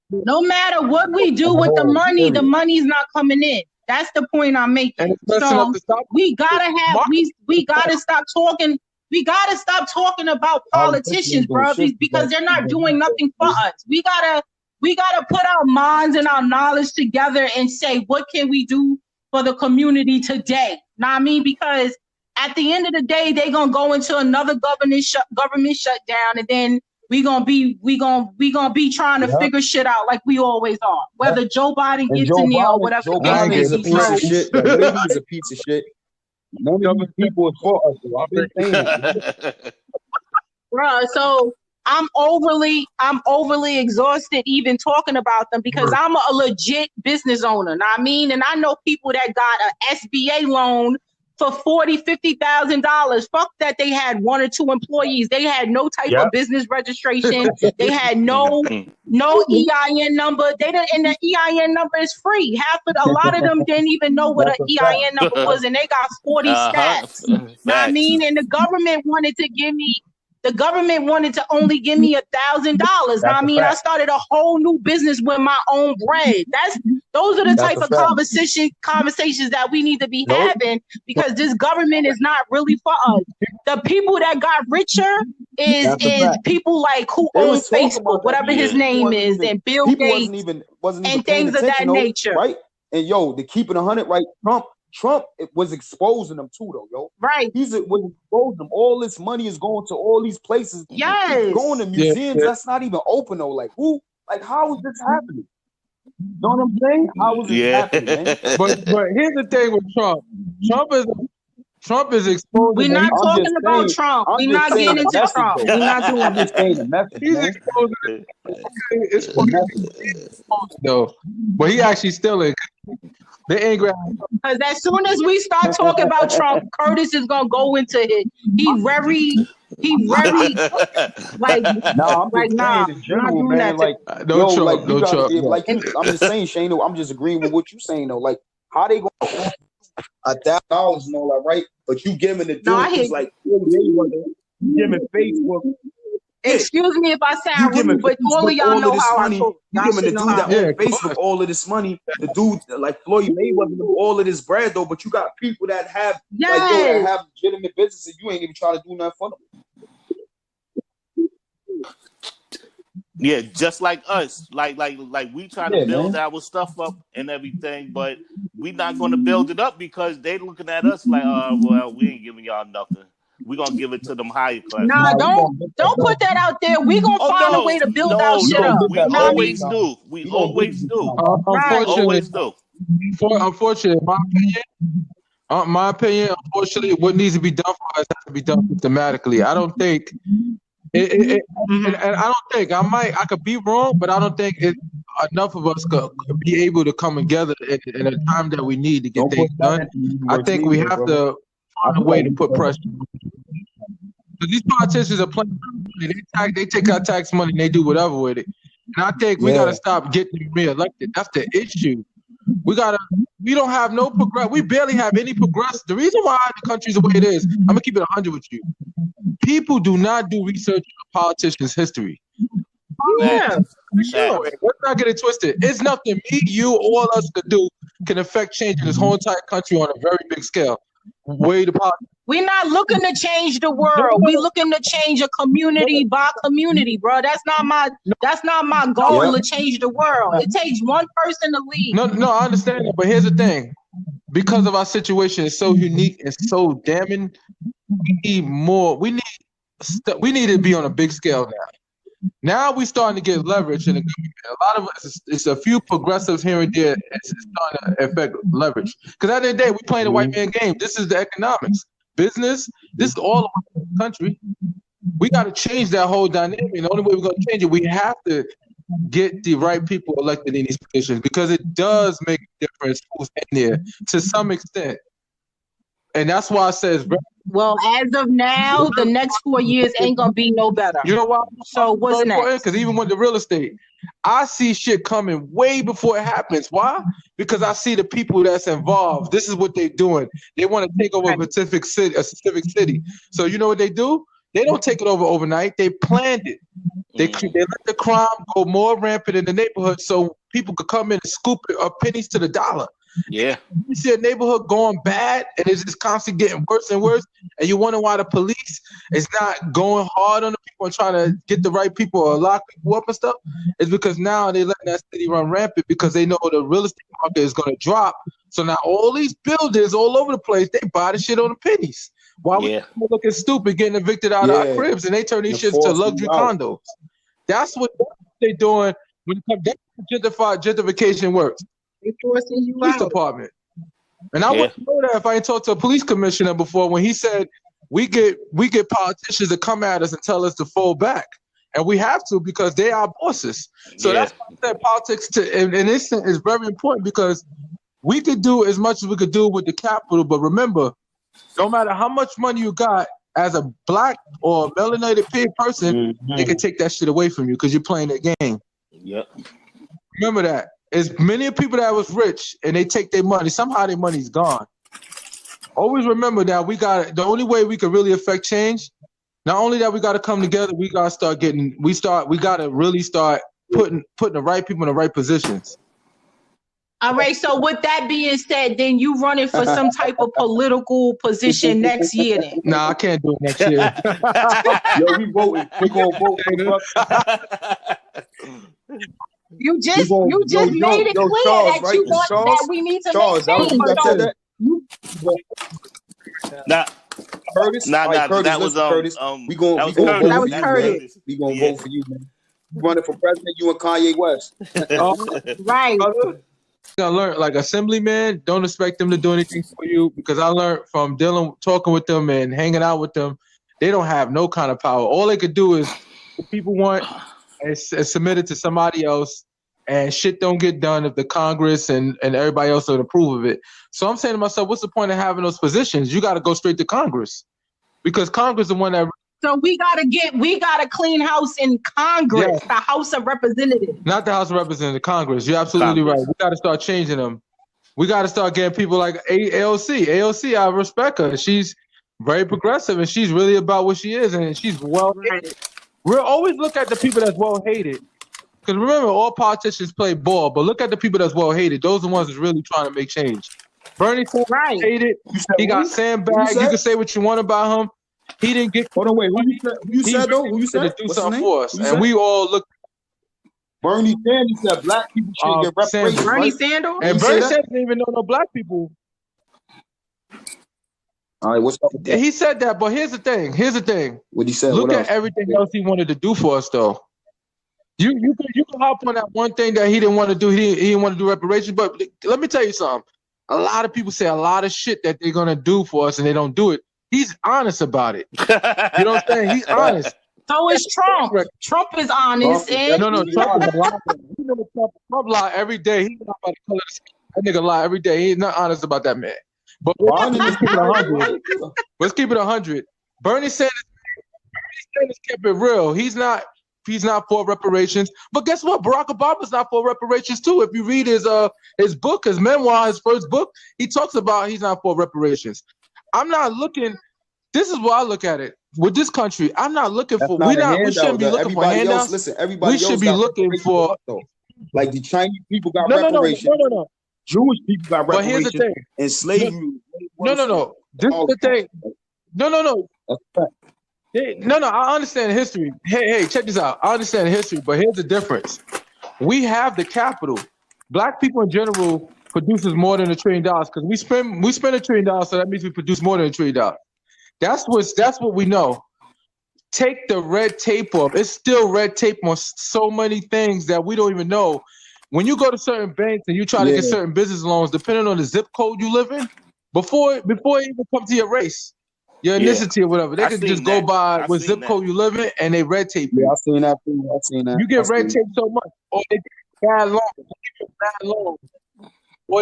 No matter what we do with the money's not coming in. That's the point I'm making. So we gotta stop talking. We gotta stop talking about politicians, bro, because they're not doing nothing for us. We gotta put our minds and our knowledge together and say, what can we do for the community today? Know what I mean? Because at the end of the day, they're gonna go into another government shutdown, and then we gonna be trying to figure shit out like we always are. Whether Joe Biden gets in there or whatever. Joe Biden is a piece of shit. That lady is a piece of shit. None of these people are for us. I've been saying it. Bruh, so I'm overly exhausted even talking about them because I'm a legit business owner. Know what I mean? And I know people that got an SBA loan for $40,000, $50,000. Fuck that they had one or two employees. They had no type of business registration. They had no EIN number. They didn't, and the EIN number is free. A lot of them didn't even know what an EIN number was, and they got 40 stats. Know what I mean? And the government wanted to only give me $1,000. I mean, I started a whole new business with my own bread. Those are the type of conversations that we need to be having because this government is not really for us. The people that got richer is people like who owns Facebook, whatever his name is, and Bill Gates, and things of that nature. Right? And to keep it 100, right? Trump was exposing them too, though, yo. Right. Was exposing them. All this money is going to all these places. Yes. It's going to museums that's not even open, though. Like, who? Like, how is this happening? You know what I'm saying? How is this happening, man? But here's the thing with Trump. Trump is exposing. We're not talking about Trump. We're not getting into Trump. We're not doing I'm just saying the message. He's exposing it. Though, but he actually still in. They ain't because as soon as we start talking about Trump, Curtis is gonna go into it. He very like nah, in general, man. Like no Trump, no Trump. Like I'm just saying, Shane. I'm just agreeing with what you're saying, though. Like how they go $1,000 and all that, right? But you giving the dude who's like you giving Facebook. Excuse me if I sound rude, but all of y'all know how I talk. You giving the dude that on Facebook all of this money. The dude like Floyd Mayweather, all of this bread though. But you got people that have that have legitimate businesses. You ain't even trying to do nothing for them. Yeah, just like us, like we try to build our stuff up and everything, but we not going to build it up because they looking at us like, well, we ain't giving y'all nothing. We're gonna give it to them higher class. Nah, don't put that out there. We're gonna find a way to build our shit up. We always do. We always do. Unfortunately, my opinion, unfortunately, what needs to be done for us has to be done systematically. I don't think and I don't think I could be wrong, but I don't think enough of us could be able to come together in a time that we need to get things done. I think we have to find a way to put pressure. Because these politicians are playing money. They take our tax money and they do whatever with it. And I think we gotta stop getting reelected. That's the issue. We don't have no progress. We barely have any progress. The reason why the country's the way it is, I'm gonna keep it 100 with you. People do not do research on politicians' history. Yeah. Sure. Let's not get it twisted. It's nothing me, you, all us could do can affect change in this whole entire country on a very big scale. We're not looking to change the world. We're looking to change a community by community, bro. That's not my goal to change the world. It takes one person to lead. No, I understand that, but here's the thing. Because of our situation is so unique and so damning, we need more. We need to be on a big scale now. Now we're starting to get leverage in the government. A lot of us, it's a few progressives here and there, it's starting to affect leverage. Because at the end of the day, we're playing the white man game. This is the economics. Business, this is all of the country. We got to change that whole dynamic. And the only way we're going to change it, we have to get the right people elected in these positions because it does make a difference who's in there to some extent. And that's why I says, well, as of now, the next 4 years ain't gonna be no better. You know why? So what's next? Because even with the real estate, I see shit coming way before it happens. Why? Because I see the people that's involved. This is what they're doing. They want to take over a specific city. So you know what they do? They don't take it over overnight. They planned it. They let the crime go more rampant in the neighborhood so people could come in and scoop pennies to the dollar. Yeah. You see a neighborhood going bad and it's just constantly getting worse and worse, and you wonder why the police is not going hard on the people and trying to get the right people or lock people up and stuff. It's because now they letting that city run rampant because they know the real estate market is going to drop. So now all these builders all over the place, they buy the shit on the pennies. Why we looking stupid getting evicted out of our cribs and they turn these shits to luxury condos. That's what they're doing when it comes to gentrification works. They forcing you police out. Department. And I wouldn't know that if I ain't talked to a police commissioner before when he said we get politicians to come at us and tell us to fold back. And we have to because they are bosses. So that's why I said politics in this sense is very important because we could do as much as we could do with the capital, but remember, no matter how much money you got, as a black or melanated person, they can take that shit away from you because you're playing their game. Yep. Remember that. As many people that was rich and they take their money, somehow their money's gone. Always remember that the only way we can really affect change, not only that we got to come together, we got to really start putting the right people in the right positions. All right, so with that being said, then you running for some type of political position next year then? Nah, I can't do it next year. Yo, we voting. We gonna vote. You just made it clear Charles, that you want that we need to make change. Nah, Curtis. nah, All right, Curtis, that was Curtis. We gonna vote That was for you, Curtis. man. We gonna vote for you, man. You running for president? You and Kanye West. Right. I learned, like, assemblyman, don't expect them to do anything for you, because I learned from talking with them and hanging out with them, they don't have no kind of power. All they could do is what people want and submit it to somebody else, and shit don't get done if the Congress and everybody else don't approve of it. So I'm saying to myself, what's the point of having those positions? You got to go straight to Congress, because Congress is the one that. So we gotta clean house in Congress, Yes. the House of Representatives. Not the House of Representatives, Congress. You're absolutely right. We got to start changing them. We got to start getting people like AOC. AOC, I respect her. She's very progressive, and she's really about what she is, and she's well hated. We'll always look at the people that's well hated, because remember, all politicians play ball, but look at the people that's well hated. Those are the ones that's really trying to make change. Bernie Sanders hated. He got sandbagged. You can say what you want about him. He didn't get. Hold on, wait. Who you said though? Who you said? To do something for us, and we all look. Bernie Sanders said black people should get reparations. Bernie Sanders? And Bernie Sanders didn't even know no black people. All right, what's up with that? He said that, but here's the thing. What he said? Look at everything else he wanted to do for us, though. You can hop on that one thing that he didn't want to do. He didn't want to do reparations, but let me tell you something. A lot of people say a lot of shit that they're gonna do for us, and they don't do it. He's honest about it. You know what I'm saying? He's honest. So is Trump. Trump is honest. No, Trump is a liar. You know Trump lie every day. He's not about to color the skin. That nigga lie every day. He's not honest about that, man. But let's keep it 100. Let's keep it 100. Bernie Sanders kept it real. He's not for reparations. But guess what? Barack Obama's not for reparations too. If you read his book, his memoir, his first book, he talks about he's not for reparations. I'm not looking. This is what I look at it with this country. I'm not looking for. We shouldn't be looking for handouts. Listen, everybody we should be looking for. Like the Chinese people got reparations. No. Jewish people got reparations. But here's the thing. And slavery. No. This is the thing. No. I understand history. Hey, check this out. I understand history, but here's the difference. We have the capital. Black people in general produces more than $1 trillion, because we spend $1 trillion, so that means we produce more than $1 trillion. That's what we know. Take the red tape off. It's still red tape on so many things that we don't even know. When you go to certain banks and you try to get certain business loans, depending on the zip code you live in, before it even come to your race, your ethnicity or whatever, they can just go by what zip code you live in, and they red tape you. Yeah, I've seen that too. I've seen that. You get red tape so much, or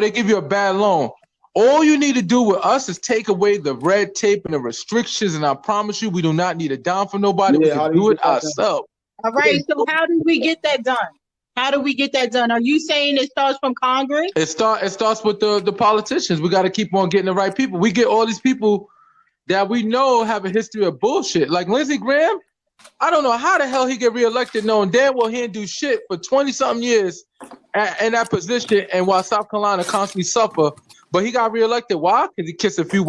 they give you a bad loan. All you need to do with us is take away the red tape and the restrictions, and I promise you, we do not need a dime from nobody. We can do it ourselves. All right, so how do we get that done? Are you saying it starts from Congress? It starts with the politicians. We got to keep on getting the right people. We get all these people that we know have a history of bullshit. Like Lindsey Graham, I don't know how the hell he get reelected knowing damn well he didn't do shit for 20-something years in that position, and while South Carolina constantly suffer. But he got reelected. Why? Because he kissed a few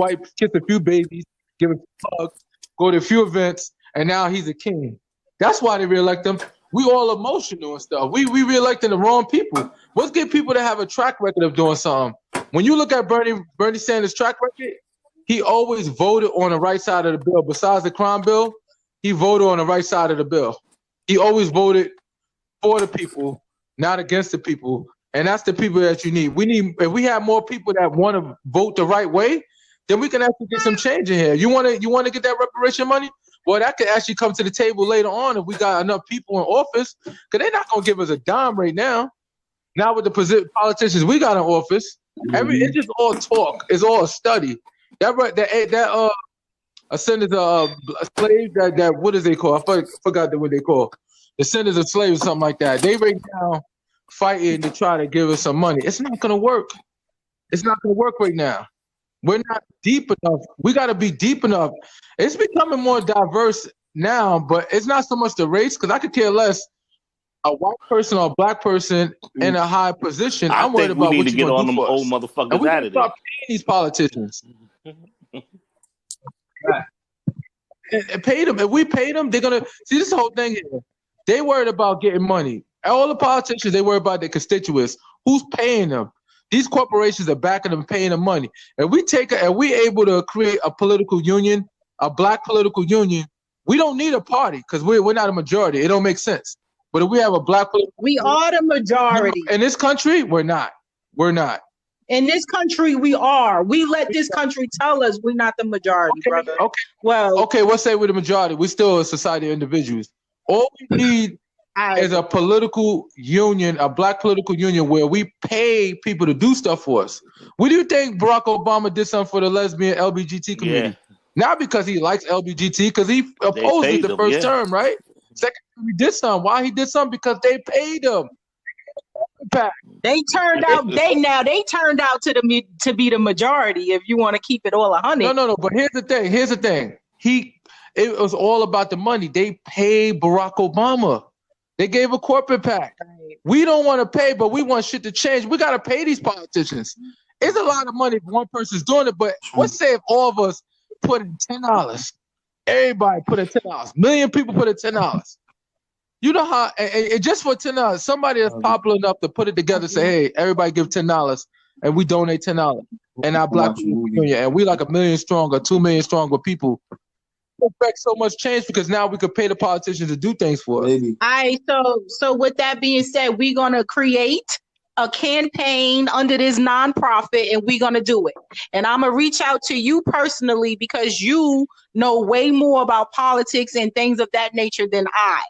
babies, give a hug, go to a few events, and now he's a king. That's why they reelect him. We all emotional and stuff. We reelecting the wrong people. Let's get people that have a track record of doing something. When you look at Bernie Sanders' track record, he always voted on the right side of the bill. Besides the crime bill, he voted on the right side of the bill. He always voted for the people, not against the people. And that's the people that you need. If we have more people that want to vote the right way, then we can actually get some change in here. You want to get that reparation money? Well, that could actually come to the table later on if we got enough people in office, because they're not going to give us a dime right now. Now with the politicians we got in office, it's just all talk. It's all a study. A senator, a slave, that what is they call? I forgot what they call. The senators of slaves or something like that. They right now fighting to try to give us some money. It's not going to work. It's not going to work right now. We're not deep enough. We got to be deep enough. It's becoming more diverse now, but it's not so much the race, because I could care less a white person or a black person in a high position. I'm worried about what you're going to do for us. Old motherfuckers and we out of start paying these politicians. And pay them. If we pay them, they're going to see this whole thing here. They worried about getting money. All the politicians, they worry about their constituents. Who's paying them? These corporations are backing them, paying them money. And we able to create a political union, a black political union. We don't need a party because we're not a majority. It don't make sense. But if we have a black political We are the majority. in this country, we're not. We're not. In this country, we are. We let this country tell us we're not the majority, brother. Okay. Well, okay, let's say we're the majority. We're still a society of individuals. All we need is a political union, a black political union where we pay people to do stuff for us. What do you think Barack Obama did something for the lesbian LGBT community? Yeah. Not because he likes LGBT, because he opposed it the first term, right? Second, he did something. Why he did something? Because they paid him. They turned out. They turned out to be the majority. If you want to keep it all 100. No. But here's the thing. It was all about the money. They paid Barack Obama. They gave a corporate pack. Right. We don't want to pay, but we want shit to change. We got to pay these politicians. It's a lot of money if one person's doing it, but let's say if all of us put in $10. Everybody put in $10. Million people put in $10. You know how, and just for $10, somebody that's popular enough to put it together, say, hey, everybody give $10, and we donate $10. And our black union, and we like 1 million strong or 2 million strong with people. Affect so much change because now we could pay the politicians to do things for us. All right, so with that being said, we're gonna create a campaign under this nonprofit, and we're gonna do it. And I'm gonna reach out to you personally because you know way more about politics and things of that nature than I.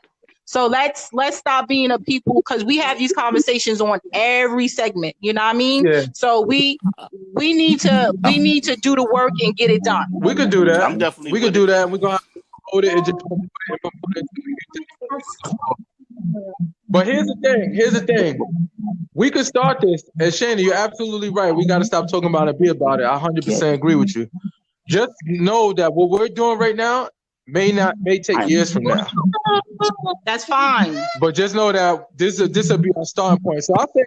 So let's stop being a people, because we have these conversations on every segment. You know what I mean? Yeah. So we need to do the work and get it done. We could do that. We could do that. We're gonna promote it and just But here's the thing. We could start this, and Shana, you're absolutely right. We got to stop talking about it, be about it. I 100% agree with you. Just know that what we're doing right now may take years from now. That's fine. But just know that this will be our starting point. So I'll say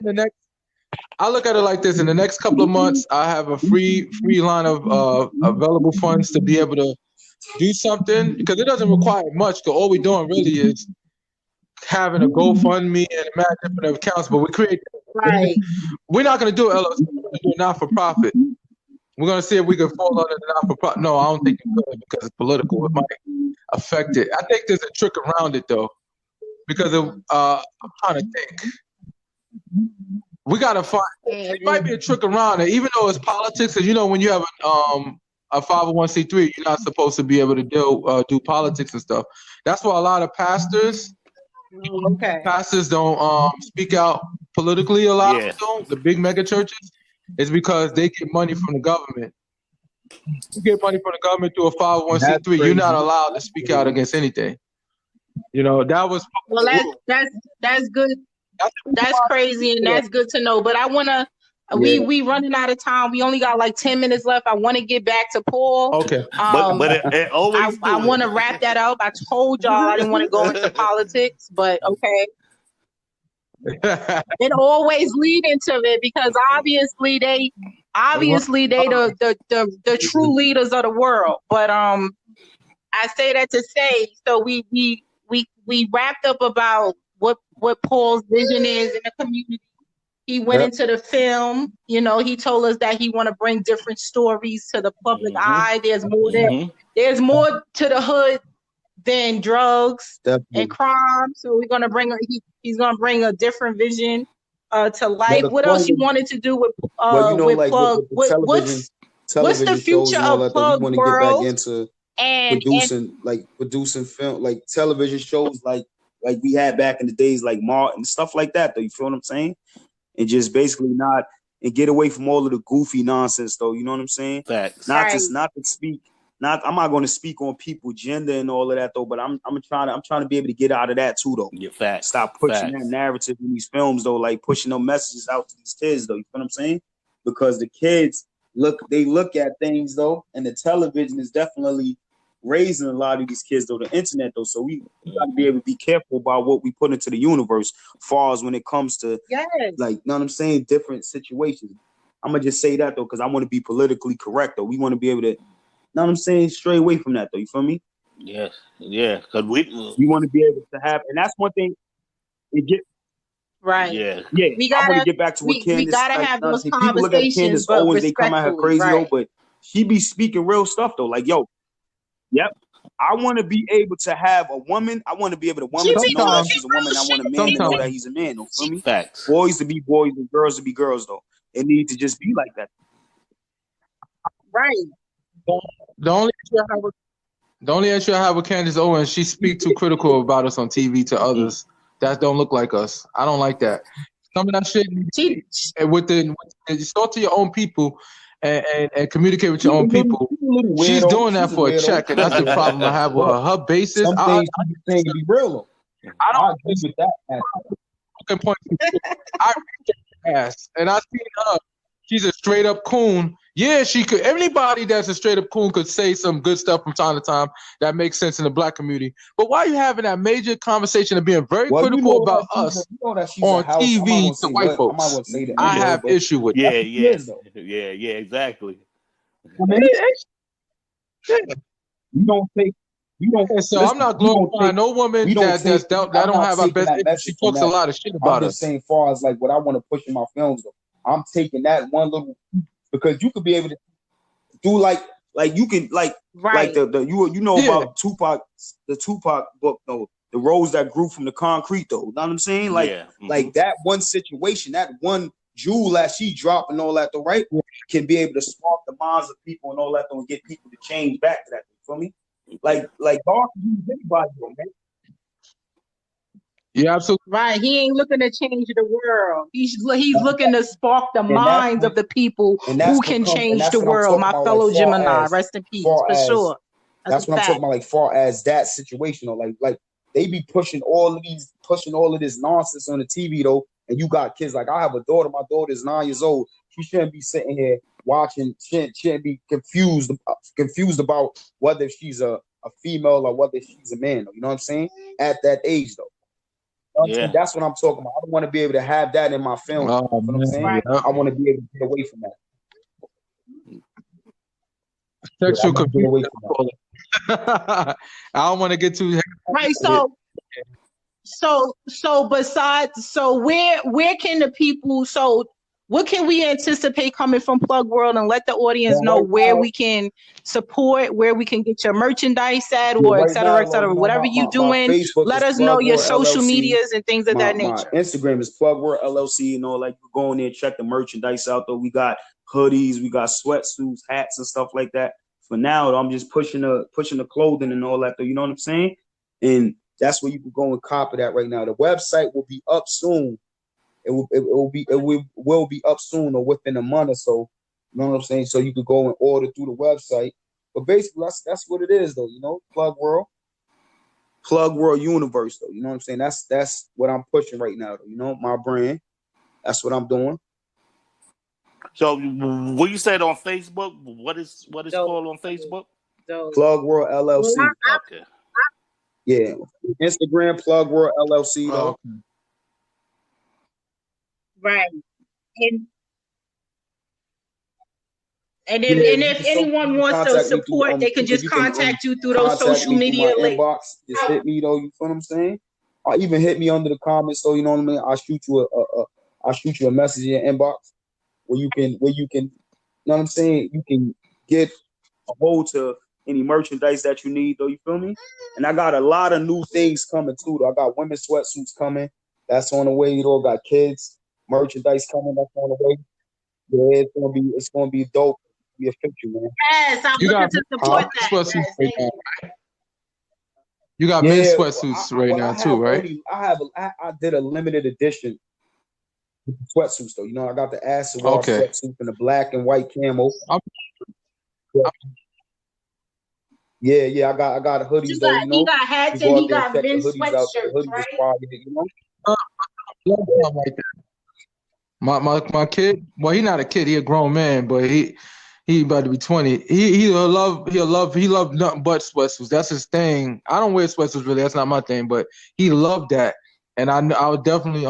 I look at it like this: in the next couple of months, I have a free line of available funds to be able to do something, because it doesn't require much. Because all we're doing really is having a GoFundMe and a mad different accounts. But we create. Right. We're not going to do it LLC. We're going to do it not for profit. We're going to see if we can fall under the not-for-profit. No, I don't think it could, because it's political. It might affect it. I think there's a trick around it, though, because I'm trying to think. We got to find – it might be a trick around it, even though it's politics. And, you know, when you have a 501c3, you're not supposed to be able to do politics and stuff. That's why a lot of pastors don't speak out politically. A lot of them don't. The big mega churches. It's because they get money from the government. You get money from the government through a 501c3. You're not allowed to speak out against anything. You know, that was that's good. That's crazy, and that's good to know. But I wanna we running out of time. We only got like 10 minutes left. I want to get back to Paul. Okay. But it always I want to wrap that up. I told y'all I didn't want to go into politics, but okay. It always lead into it, because obviously they the true leaders of the world. But I say that to say, so we wrapped up about what Paul's vision is in the community. He went into the film. You know, he told us that he want to bring different stories to the public eye. There's more to the hood than drugs and crime. So we're gonna bring he's gonna bring a different vision to life. What else you wanted to do with Plug? What's the future of Plug World? Get back into producing film, like television shows, like we had back in the days, like Martin, stuff like that. Though, you feel what I'm saying? And just basically and get away from all of the goofy nonsense, though. You know what I'm saying? Facts. I'm not going to speak on people, gender, and all of that, though. But I'm trying to be able to get out of that too, though. Yeah, facts. Stop pushing that narrative in these films, though. Like pushing those messages out to these kids, though. You feel what I'm saying? Because the kids look at things, though, and the television is definitely raising a lot of these kids, though. The internet, though. So we got to be able to be careful about what we put into the universe, as far as when it comes to like, you know what I'm saying, different situations. I'm gonna just say that, though, because I want to be politically correct, though. We want to be able to, you know what I'm saying, stray away from that, though. You feel me? Yes, yeah. Because we want to be able to have, and that's one thing. Right. Yeah. Yeah, We I want to gotta get back to what we Candace. gotta have those People look at conversations, Candace but Owens, they come at her respectfully, crazy though, right? but she be speaking real stuff though. Like, yo, yep. I want to be able to have a woman. I want to be able to woman to know that she's a woman. I want a man to know that he's a man. Though, feel me? Facts. Boys to be boys and girls to be girls. Though it need to just be like that. Right. The only issue I have with Candace Owens, she speak too critical about us on TV to others that don't look like us. I don't like that. Some of that shit, you talk to your own people and communicate with your own people. She's doing that for a check, and that's the problem I have with her. Her basis, Some things she's saying can be real. I don't agree with that. I ass, and I seen her. She's a straight up coon. Yeah, she could. Anybody that's a straight up coon could say some good stuff from time to time that makes sense in the black community. But why are you having that major conversation and being very critical about us on TV to white folks? I have issue with that. Yeah, exactly. You don't take. So I'm not glorifying no woman that don't have our best interest. She talks a lot of shit about us. I'm just saying, far as like what I want to push in my films, though, I'm taking that one little, because you could be able to do like you can like the you know about Tupac, the Tupac book though, the rose that grew from the concrete though. You know what I'm saying? Like like that one situation, that one jewel that she dropped and all that though, right? Can be able to spark the minds of people and all that though, and get people to change back to that. You feel me? Like God can use anybody, man. Yeah, absolutely. Right. He ain't looking to change the world. He's looking to spark the minds of the people who can change the world. My fellow Gemini, rest in peace, for sure. That's what I'm talking about. Like far as that situation, or like they be pushing all of this nonsense on the TV though, and you got kids. Like I have a daughter. My daughter is 9 years old. She shouldn't be sitting here watching. Shouldn't be confused about whether she's a female or whether she's a man. You know what I'm saying? At that age though. Yeah. That's what I'm talking about. I don't want to be able to have that in my film. You know what I'm saying? Right. I want to be able to get away from that. Sexual confusion. I don't want to get too right. So besides, where can the people? So what can we anticipate coming from Plug World, and let the audience know where we can support, where we can get your merchandise at, or et cetera, whatever you doing. Let us know your social medias and things of that nature. My Instagram is Plug World LLC. You know, like you go in there and check the merchandise out though. We got hoodies, we got sweatsuits, hats, and stuff like that. For now, I'm just pushing the clothing and all that though. You know what I'm saying? And that's where you can go and copy that right now. The website will be up soon. It will be up soon or within a month or so. You know what I'm saying? So you could go and order through the website. But basically, that's what it is, though. You know, Plug World Universe, though. You know what I'm saying? That's what I'm pushing right now, though. You know, my brand. That's what I'm doing. So, what you said on Facebook? What is called on Facebook? Plug World LLC. Okay. Yeah, Instagram Plug World LLC, though. Okay. Right. And if anyone wants to support, they can just contact you through those social media links. Inbox. Just hit me though. You feel what I'm saying? Or even hit me under the comments. So you know what I mean. I'll shoot you a message in your inbox where you can. You know what I'm saying? You can get a hold to any merchandise that you need though. You feel me? And I got a lot of new things coming too. Though. I got women's sweatsuits coming. That's on the way. You know, got kids merchandise coming. That's on the way. Yeah, it's gonna be dope. Be a picture, man. Yes, I'm looking to support that. Sweatsuits right now, right? You got men's sweatsuits right now too, right? I did a limited edition sweatsuits though. You know, I got the acid wash sweatsuit in the black and white camo. Yeah, I got hoodies though. You know, he got hats and he got men's sweatshirts, right? You know? My kid, well, he's not a kid, he a grown man, but he about to be 20. He'll love nothing but sweatsuits. That's his thing. I don't wear sweatsuits really, that's not my thing, but he loved that. And I would definitely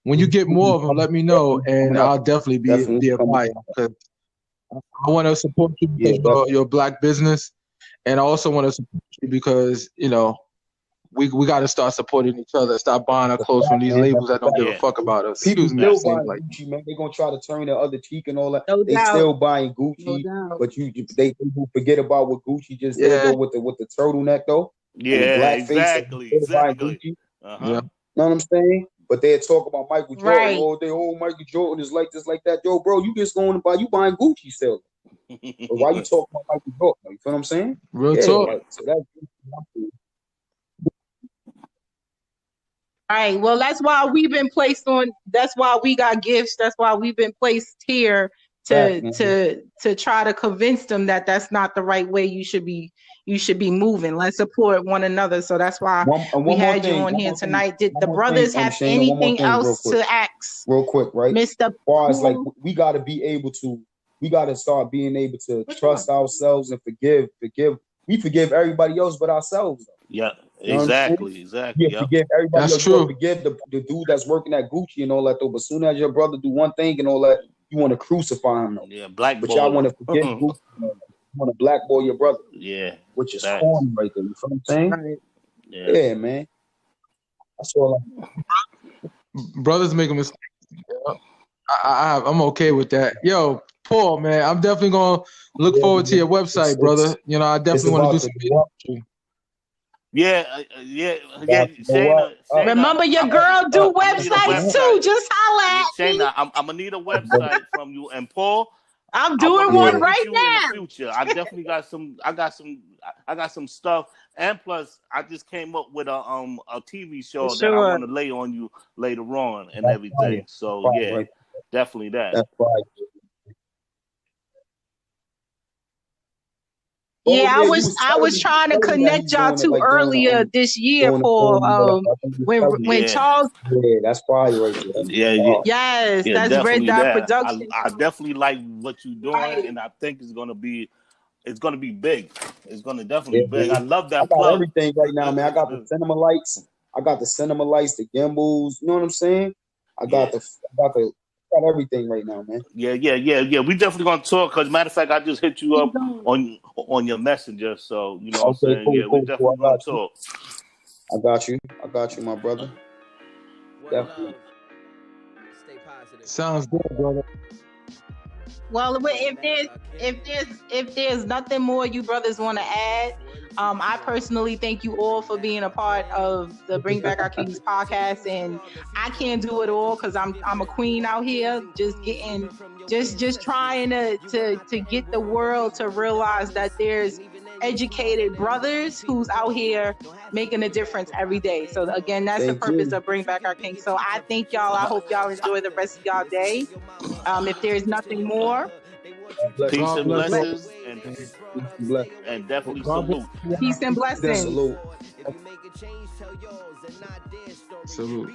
when you get more of them, let me know, and I'll definitely be a buyer. I want to support you because you're a black business, and I also want to support you because you know we got to start supporting each other. Stop buying our clothes from these labels that don't give a fuck about us. People Excuse me. still buying Gucci, man. They're gonna try to turn the other cheek and all that. No They doubt. still buying Gucci, No but they forget about what Gucci just did though with the turtleneck though. Yeah, and the black exactly. Face, Gucci. Yeah. Know what I'm saying? But they talk about Michael Jordan. Right. Oh, Michael Jordan is like this, like that. Yo, bro, you just going to buy, you buying Gucci still. But why you talking about Michael Jordan? You feel what I'm saying? Real talk. Like, so that's right. Well, that's why we've been placed on. That's why we got gifts. That's why we've been placed here to try to convince them that that's not the right way you should be moving. Let's support one another. So that's why we had you on here tonight. Did the brothers have anything else to ask? Real quick, right? Mr. As far as like we got to be able to, we got to start being able to trust ourselves and forgive. We forgive everybody else but ourselves. Yeah, exactly. Yeah, forgive everybody else. That's true. Forgive the dude that's working at Gucci and all that though. But as soon as your brother do one thing and all that, you want to crucify him though. Yeah, blackball. But y'all want to forget Gucci. You want to blackball your brother. Yeah, which is corny right there. You feel what I'm saying? Right. Yeah, man. That's all. Brothers make a mistake. I'm okay with that. Yo, Paul, man, I'm definitely gonna look forward to your website, brother. You know, I definitely want to do some. Yeah. Shayna, remember your girl do websites too. Just holla at Shayna, I'm gonna need a website from you. And Paul, I'm doing one right now. In the future, I definitely got some. I got some stuff. And plus, I just came up with a TV show that I want to lay on you later on and everything. So yeah, definitely that. That's right. Yeah, I was trying to connect y'all to earlier this year, Paul. When Charles. Yeah, that's probably right there. Yeah. Yes, that's Red Dot Production. I definitely like what you're doing, and I think it's gonna be big. It's gonna definitely be big. I love that. I got everything right now, man. I got the cinema lights. The gimbals. You know what I'm saying? I got everything right now, man. Yeah. We definitely gonna talk. Cause matter of fact, I just hit you up on your messenger. So you know what I'm saying. Cool, yeah, we definitely gonna talk. I got you, my brother. Definitely. Stay positive. Sounds good, brother. Well, if there's nothing more you brothers want to add, I personally thank you all for being a part of the Bring Back Our Kings podcast, and I can't do it all because I'm a queen out here, just trying to get the world to realize that there's educated brothers who's out here making a difference every day. So again, that's the purpose of Bring Back Our Kings. So I thank y'all. I hope y'all enjoy the rest of y'all day. If there's nothing more, peace and blessings, and definitely salute. Peace and blessings. Salute. Salute.